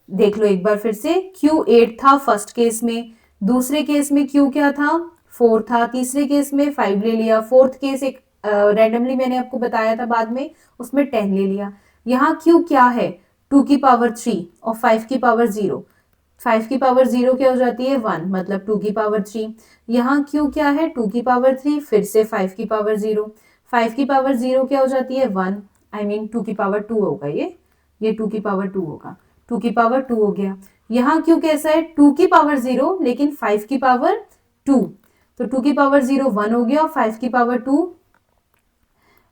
देख लो एक बार फिर से, q 8 था फर्स्ट केस में, दूसरे केस में q क्या था 4 था, तीसरे केस में 5 ले लिया, फोर्थ केस एक रैंडमली मैंने आपको बताया था बाद में, उसमें 10 ले लिया। यहाँ q क्या है 2 की पावर 3 और 5 की पावर 0, 5 की पावर 0 क्या हो जाती है 1, मतलब 2 की पावर 3। यहाँ q क्या है 2 की पावर 3 फिर से 5 की पावर 0, 5 की पावर 0 क्या हो जाती है 1, आई मीन 2 की पावर 2 होगा, ये 2 की पावर 2 होगा, 2 की पावर 2 हो गया। यहाँ q कैसा है 2 की पावर 0 लेकिन 5 की पावर 2, तो 2 की पावर 0 1 हो गया, और 5 की पावर 2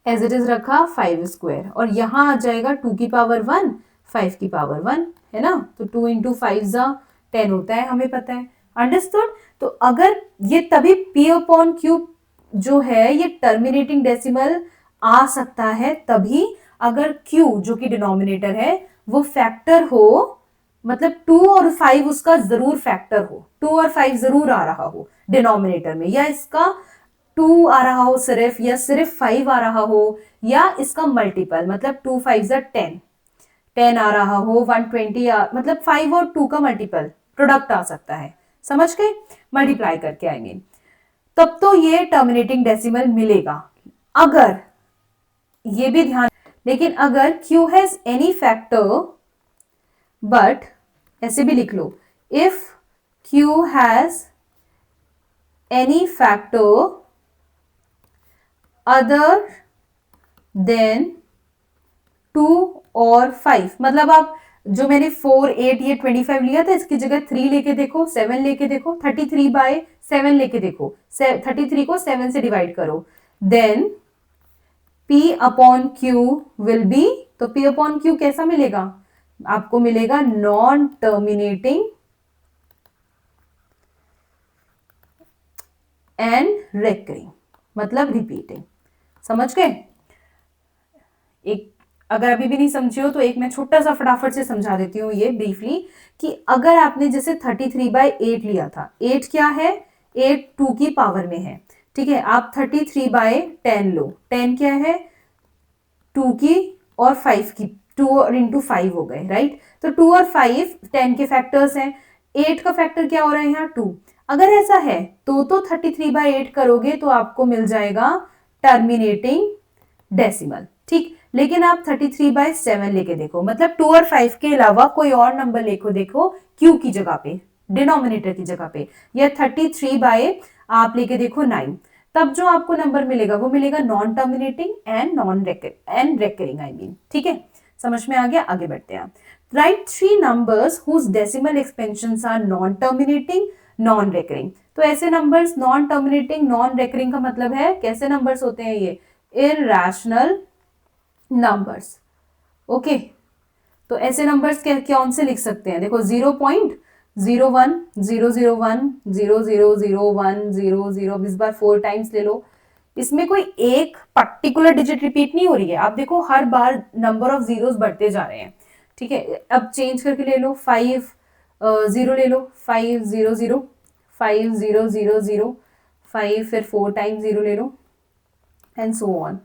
एज इट इज रखा 5 स्क्वायर, और यहाँ आ जाएगा 2 की पावर 1 5 की पावर 1, है ना, तो 2 इंटू 5 जा 10 होता है, हमें पता है, अंडरस्टूड। तो अगर ये तभी p अपॉन क्यू जो है ये टर्मिनेटिंग डेसिमल आ सकता है तभी अगर q जो कि डिनोमिनेटर है वो फैक्टर हो, मतलब 2 और 5 उसका जरूर फैक्टर हो, 2 और 5 जरूर आ रहा हो डिनोमिनेटर में, या इसका 2 आ रहा हो सिर्फ, या सिर्फ 5 आ रहा हो, या इसका मल्टीपल, मतलब 2 5 10, 10 आ रहा हो, 120 मतलब 5 और 2 का मल्टीपल प्रोडक्ट आ सकता है, समझ गए, मल्टीप्लाई करके आई मीन, तब तो ये टर्मिनेटिंग डेसिमल मिलेगा। अगर ये भी ध्यान, लेकिन अगर q has any factor, but ऐसे भी लिख लो, if Q has any factor other than 2 और 5, मतलब आप जो मैंने 4, 8 ये 25 लिया था इसकी जगह 3 लेके देखो, 7 लेके देखो, 33/7 लेके देखो, 33 को 7 से डिवाइड करो, then P upon Q will be, तो P अपॉन Q कैसा मिलेगा आपको, मिलेगा नॉन टर्मिनेटिंग एंड रेकरिंग, मतलब रिपीटिंग। समझ गए? एक अगर अभी भी नहीं समझे हो तो एक मैं छोटा सा फटाफट से समझा देती हूँ ये ब्रीफली, कि अगर आपने जैसे 33/8 लिया था, 8 क्या है, 8 2 की पावर में है, ठीक है, आप 33/10 लो, 10 क्या है, 2 की और 5 की, 2 और इंटू 5 हो गए, राइट। तो 2 और 5 10 के फैक्टर्स हैं, 8 का फैक्टर क्या हो रहा है यहाँ 2। अगर ऐसा है तो 33/8 करोगे तो आपको मिल जाएगा टर्मिनेटिंग डेसिमल, ठीक। लेकिन आप 33/7 लेके देखो, मतलब 2 और 5 के अलावा कोई और नंबर लेको देखो Q की जगह पे, डिनोमिनेटर की जगह पे, या 33 बाय आप लेके देखो 9, तब जो आपको नंबर मिलेगा वो मिलेगा non terminating and recurring, I mean, ठीक है। समझ में आ गया? आगे बढ़ते हैं। Write 3 numbers whose decimal expansions are non terminating non recurring. तो ऐसे numbers non terminating non recurring का मतलब है कैसे नंबर्स होते हैं ये, इरैशनल नंबर्स। ओके, तो ऐसे नंबर्स कौन से लिख सकते हैं, देखो 0.01 001 0001 00, इस बार 4 टाइम्स ले लो, इसमें कोई एक पर्टिकुलर डिजिट रिपीट नहीं हो रही है, आप देखो हर बार नंबर ऑफ जीरोस बढ़ते जा रहे हैं, ठीक है। अब चेंज करके ले लो, 5 0 ले लो, 500 5000 5, फिर 4 टाइम्स 0 ले लो एंड सो ऑन।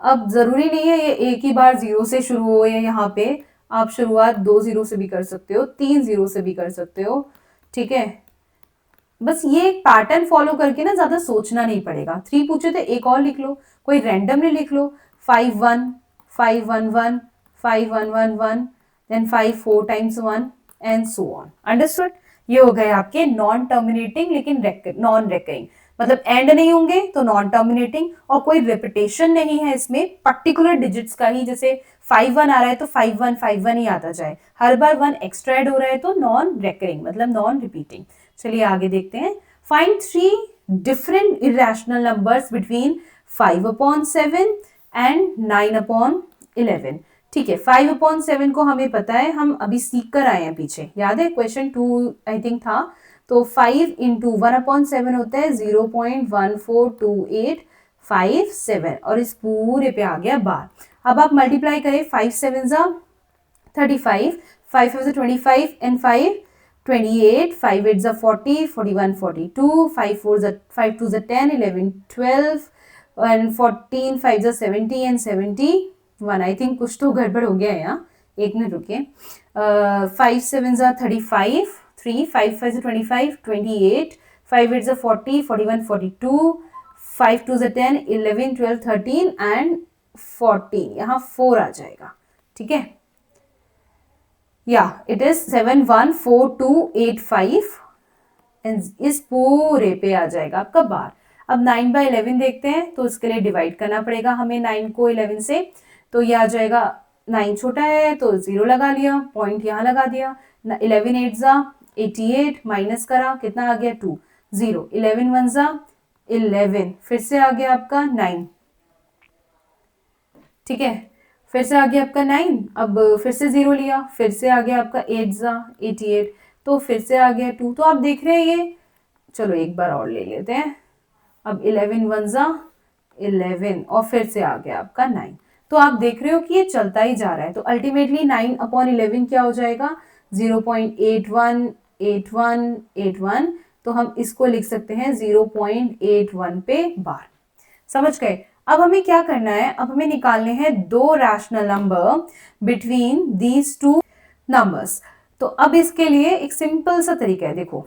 अब जरूरी नहीं है ये एक ही बार 0 से शुरू हो, या यहाँ पे आप शुरुआत 2 0 से भी कर सकते हो, 3 0 से भी कर सकते हो, ठीक है। बस ये पैटर्न फॉलो करके ना ज्यादा सोचना नहीं पड़ेगा। 3 पूछे तो एक और लिख लो, कोई रैंडमली लिख लो, 5 1 5 1 1 5 1 1 1, then 5 4 times 1 and so on. Understood? ये हो गए आपके नॉन टर्मिनेटिंग लेकिन नॉन रेकरिंग, मतलब एंड नहीं होंगे तो नॉन टर्मिनेटिंग, और कोई रिपीटेशन नहीं है इसमें पर्टिकुलर डिजिट्स का ही, जैसे 5 1 आ रहा है तो 5 1 5 1 ही आता जाए, हर बार 1 एक्स्ट्रा ऐड हो रहा है तो नॉन रेकरिंग, मतलब नॉन रिपीटिंग। चलिए आगे देखते हैं। Find 3 different irrational numbers between 5/7 and 9/11। ठीक है, 5/7 को हमें पता है, हम अभी सीख कर आए हैं पीछे, याद है क्वेश्चन 2 आई थिंक था, तो 5 इंटू 1/7 होता है 0.142857, और इस पूरे पे आ गया बार। अब आप मल्टीप्लाई करें, 5 7 35, 5 5 25 and 5 28, 5 8 40, 41 42, 5 4 5 2 10, 11 12 and 14 5 70 and 71। I think कुछ तो गड़बड़ हो गया है यहाँ, एक मिनट रुकिए। 5 7 35, 3 5 5 25 28, 5 8 40, 41 42, 5 2 10, 11 12 13 एंड 14, यहाँ 4 आ जाएगा, ठीक है। या इट इज 714285 एंड इस पूरे पे आ जाएगा आपका बार। अब 9/11 देखते हैं, तो इसके लिए डिवाइड करना पड़ेगा हमें 9 को 11 से, तो ये आ जाएगा, 9 छोटा है तो 0 लगा लिया, पॉइंट यहाँ लगा दिया, 11 8 88 माइनस करा, कितना आ गया 2 0, 11 1 11, फिर से आ गया आपका 9, ठीक है, फिर से आ गया आपका 9, अब फिर से 0 लिया, फिर से आ गया आपका 8 88, तो फिर से आ गया 2, तो आप देख रहे हैं ये, चलो एक बार और ले लेते हैं, अब 11 1 11, और फिर से आ गया आपका 9, तो आप देख रहे हो कि ये चलता ही जा रहा है, तो अल्टीमेटली 9/11 क्या हो जाएगा, 0.818181, तो हम इसको लिख सकते हैं 0.81 पे बार। समझ गए? अब हमें क्या करना है, अब हमें निकालने हैं 2 rational number between these 2 numbers. तो अब इसके लिए एक सिंपल सा तरीका है, देखो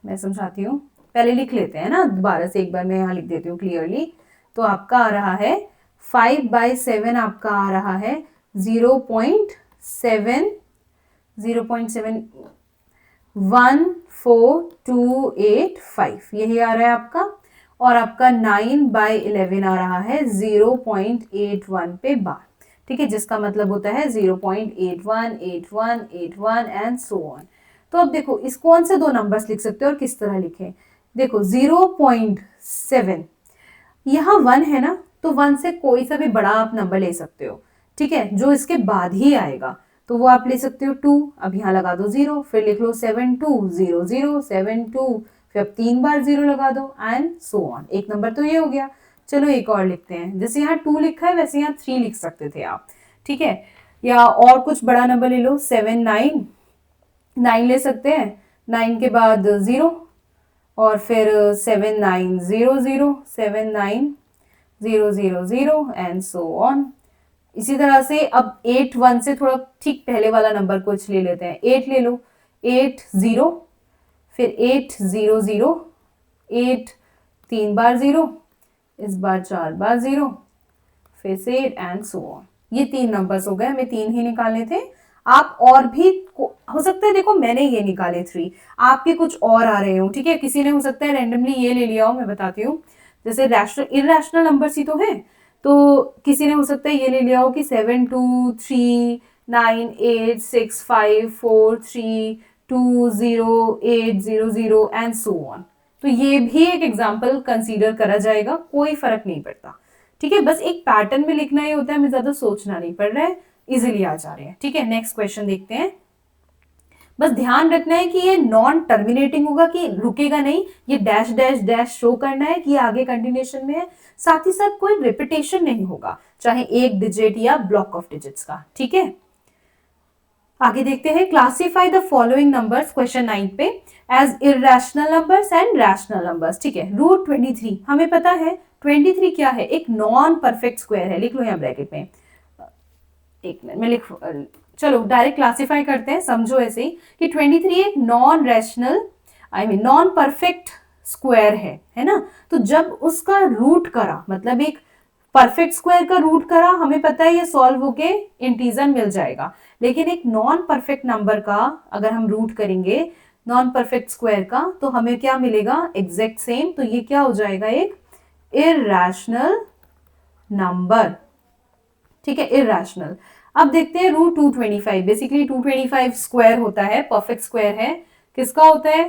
मैं समझाती हूँ, पहले लिख लेते हैं ना, दोबारा से एक बार मैं यहाँ लिख देती हूँ क्लियरली। तो आपका आ रहा है 5/7, आपका आ रहा है 0.7, 14285 यही आ रहा है आपका, और आपका 9/11 आ रहा है 0.81 पे बार, ठीक है, जिसका मतलब होता है 0.81 81 81 एंड सो ऑन। तो अब देखो इस कौन से दो नंबर्स लिख सकते हो और किस तरह लिखें। देखो 0.7, यहाँ 1 है ना, तो 1 से कोई सा भी बड़ा आप नंबर ले सकते हो, ठीक है, जो इसके बाद ही आएगा, तो वो आप ले सकते हो 2, अब यहाँ लगा दो 0, फिर लिख लो 7200 72, फिर अब 3 बार 0 लगा दो एंड सो ऑन। एक नंबर तो ये हो गया। चलो एक और लिखते हैं, जैसे यहाँ 2 लिखा है वैसे यहाँ 3 लिख सकते थे आप, ठीक है, या और कुछ बड़ा नंबर ले लो, 9 ले सकते हैं, 9 के बाद 0, और फिर 7900 एंड सो ऑन। इसी तरह से अब 8 1 से थोड़ा ठीक पहले वाला नंबर कुछ ले लेते हैं, 8 ले लो, 80, फिर 800, 8 3 बार 0, इस बार 4 बार 0, फिर से 8 एंड सो ऑन। ये 3 नंबर्स हो गए, हमें 3 ही निकालने थे। आप और भी हो सकता है, देखो मैंने ये निकाले 3, आपके कुछ और आ रहे हो, ठीक है, किसी ने हो सकता है रैंडमली ये ले लिया हो, मैं बताती हूँ, जैसे रैशनल इरैशनल नंबर्स ही तो है, तो किसी ने हो सकता है ये ले लिया हो कि 72398654320800 एंड सो ऑन। तो ये भी एक एग्जाम्पल कंसीडर करा जाएगा, कोई फर्क नहीं पड़ता, ठीक है, बस एक पैटर्न में लिखना ही होता है, हमें ज्यादा सोचना नहीं पड़ रहा है, इजिली आ जा रहे हैं, ठीक है। नेक्स्ट क्वेश्चन देखते हैं। बस ध्यान रखना है कि ये नॉन टर्मिनेटिंग होगा, कि रुकेगा नहीं, ये डैश डैश डैश शो करना है कि ये आगे कंटिन्यूएशन में है, साथ ही साथ कोई रिपीटेशन नहीं होगा, चाहे एक डिजिट या ब्लॉक ऑफ डिजिट्स का, ठीक है। आगे देखते हैं, classify the following numbers, question 9 पे, as irrational numbers and rational numbers, ठीक है। रूट 23 हमें पता है, 23 क्या है, एक नॉन परफेक्ट स्क्वायर है, लिख लो यहाँ ब्रैकेट में, एक मिनट में लिख, चलो डायरेक्ट क्लासिफाई करते हैं, समझो ऐसे ही कि 23 एक non rational, I mean non perfect square है ना, तो जब उसका रूट करा, मतलब एक परफेक्ट स्क्वायर का रूट करा, हमें पता है ये सॉल्व होके इंटीजर मिल जाएगा, लेकिन एक नॉन परफेक्ट नंबर का अगर हम रूट करेंगे नॉन परफेक्ट स्क्वायर का, तो हमें क्या मिलेगा, एग्जैक्ट सेम, तो ये क्या हो जाएगा, एक इरैशनल नंबर, ठीक है, इरैशनल। अब देखते हैं रूट 225, बेसिकली 225 स्क्वायर होता है, परफेक्ट स्क्वायर है, किसका होता है,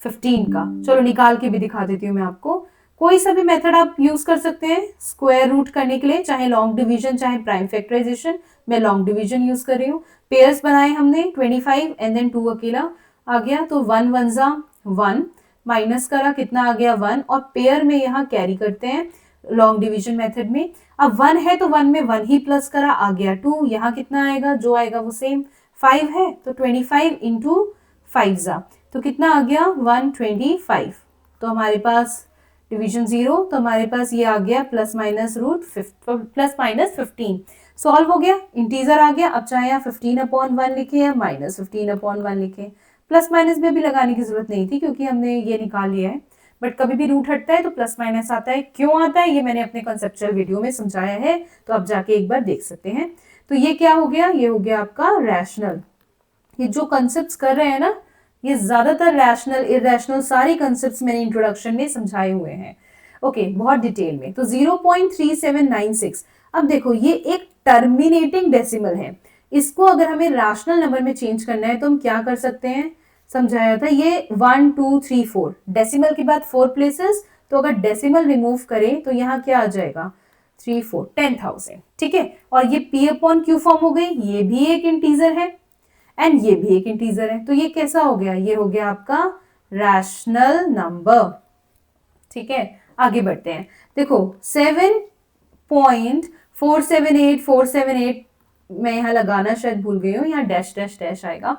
15 का। चलो निकाल के भी दिखा देती हूँ मैं आपको, कोई सा भी मेथड आप यूज कर सकते हैं स्क्वायर रूट करने के लिए, चाहे लॉन्ग डिवीजन चाहे प्राइम फैक्टराइजेशन, मैं लॉन्ग डिवीजन यूज कर रही हूँ। पेयर्स बनाए हमने 25 एंड देन 2 अकेला आ गया, तो 1 1 जा 1, माइनस करा कितना आ गया 1, और पेयर में यहाँ कैरी करते हैं लॉन्ग डिवीजन मेथड में। अब 1 है तो 1 में 1 ही प्लस करा, आ गया 2, यहाँ कितना आएगा, जो आएगा वो सेम, 5 है तो 25 इंटू 5 जा, तो कितना आ गया 125, तो हमारे पास डिवीजन 0, तो हमारे पास ये आ गया plus minus root plus minus 15, solve हो गया, इंटीजर आ गया। अब चाहे यहाँ 15/1 लिखे या माइनस 15/1 लिखे, प्लस माइनस में भी लगाने की जरूरत नहीं थी क्योंकि हमने ये निकाल लिया है, बट कभी भी रूट हटता है तो प्लस माइनस आता है, क्यों आता है ये मैंने अपने कॉन्सेप्चुअल वीडियो में समझाया है, तो आप जाके एक बार देख सकते हैं। तो ये क्या हो गया, ये हो गया आपका रैशनल। ये जो कॉन्सेप्ट्स कर रहे हैं ना, ये ज्यादातर रैशनल इरैशनल सारी कॉन्सेप्ट्स मैंने इंट्रोडक्शन में समझाए हुए हैं, ओके, बहुत डिटेल में। तो 0.3796, अब देखो ये एक टर्मिनेटिंग डेसिमल है, इसको अगर हमें रैशनल नंबर में चेंज करना है तो हम क्या कर सकते हैं, समझाया था ये 1 2 3 4 डेसिमल के बाद 4 प्लेसेस, तो अगर डेसिमल रिमूव करें तो यहाँ क्या आ जाएगा 3 4 10,000, ठीक है, और ये p/q फॉर्म हो गई, ये भी एक इंटीजर है एंड ये भी एक इंटीजर है, तो ये कैसा हो गया, ये हो गया आपका रैशनल नंबर, ठीक है। आगे बढ़ते हैं, देखो 7.478478, मैं यहाँ लगाना शायद भूल गई हूँ, यहाँ डैश डैश डैश आएगा,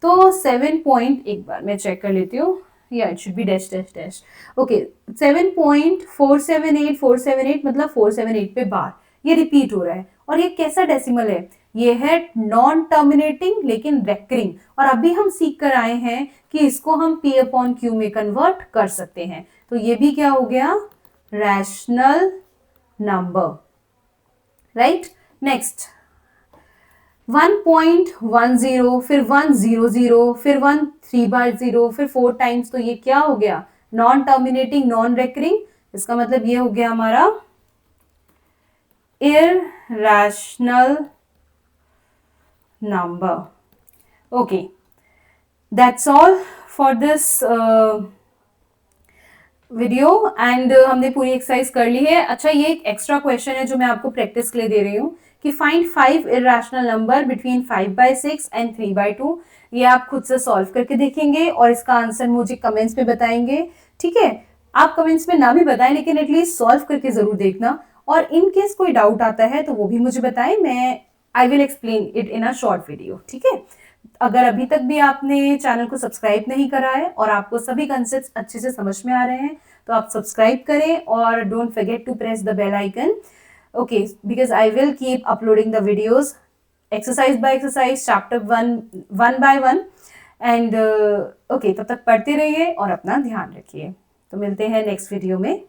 तो 7 पॉइंट, एक बार मैं चेक कर लेती हूँ, या it should be dash dash dash, okay, 7.478478 मतलब 478 पे बार, ये रिपीट हो रहा है, और ये कैसा डेसिमल है, ये है नॉन टर्मिनेटिंग लेकिन रेकरिंग, और अभी हम सीख कर आए हैं कि इसको हम p/q में कन्वर्ट कर सकते हैं, तो ये भी क्या हो गया रैशनल नंबर, राइट। नेक्स्ट 1.10, फिर 100, फिर 1 3/0, फिर 4 टाइम्स, तो ये क्या हो गया? Non terminating, non recurring. इसका मतलब ये हो गया हमारा irrational number. Okay, that's all for this video and हमने पूरी एक्सरसाइज कर ली है। अच्छा, ये एक एक्स्ट्रा क्वेश्चन है जो मैं आपको प्रैक्टिस के लिए दे रही हूँ कि find 5 irrational number between 5/6 and 3/2। ये आप खुद से सॉल्व करके देखेंगे और इसका आंसर मुझे कमेंट्स में बताएंगे, ठीक है? आप कमेंट्स में ना भी बताएं, लेकिन एटलीस्ट सॉल्व करके जरूर देखना, और इन केस कोई डाउट आता है तो वो भी मुझे बताएं, मैं I will explain it in a short video, ठीक है? अगर अभी तक भी आपने चैनल को सब्सक्राइब नहीं करा है और आपको सभी कंसेप्ट्स अच्छे से समझ में आ रहे हैं, तो आप सब्सक्राइब करें और don't forget to press the bell icon, okay, because I will keep uploading the videos exercise by exercise, chapter one by one. And okay, तब तक पढ़ते रहिए और अपना ध्यान रखिए। तो मिलते हैं नेक्स्ट वीडियो में।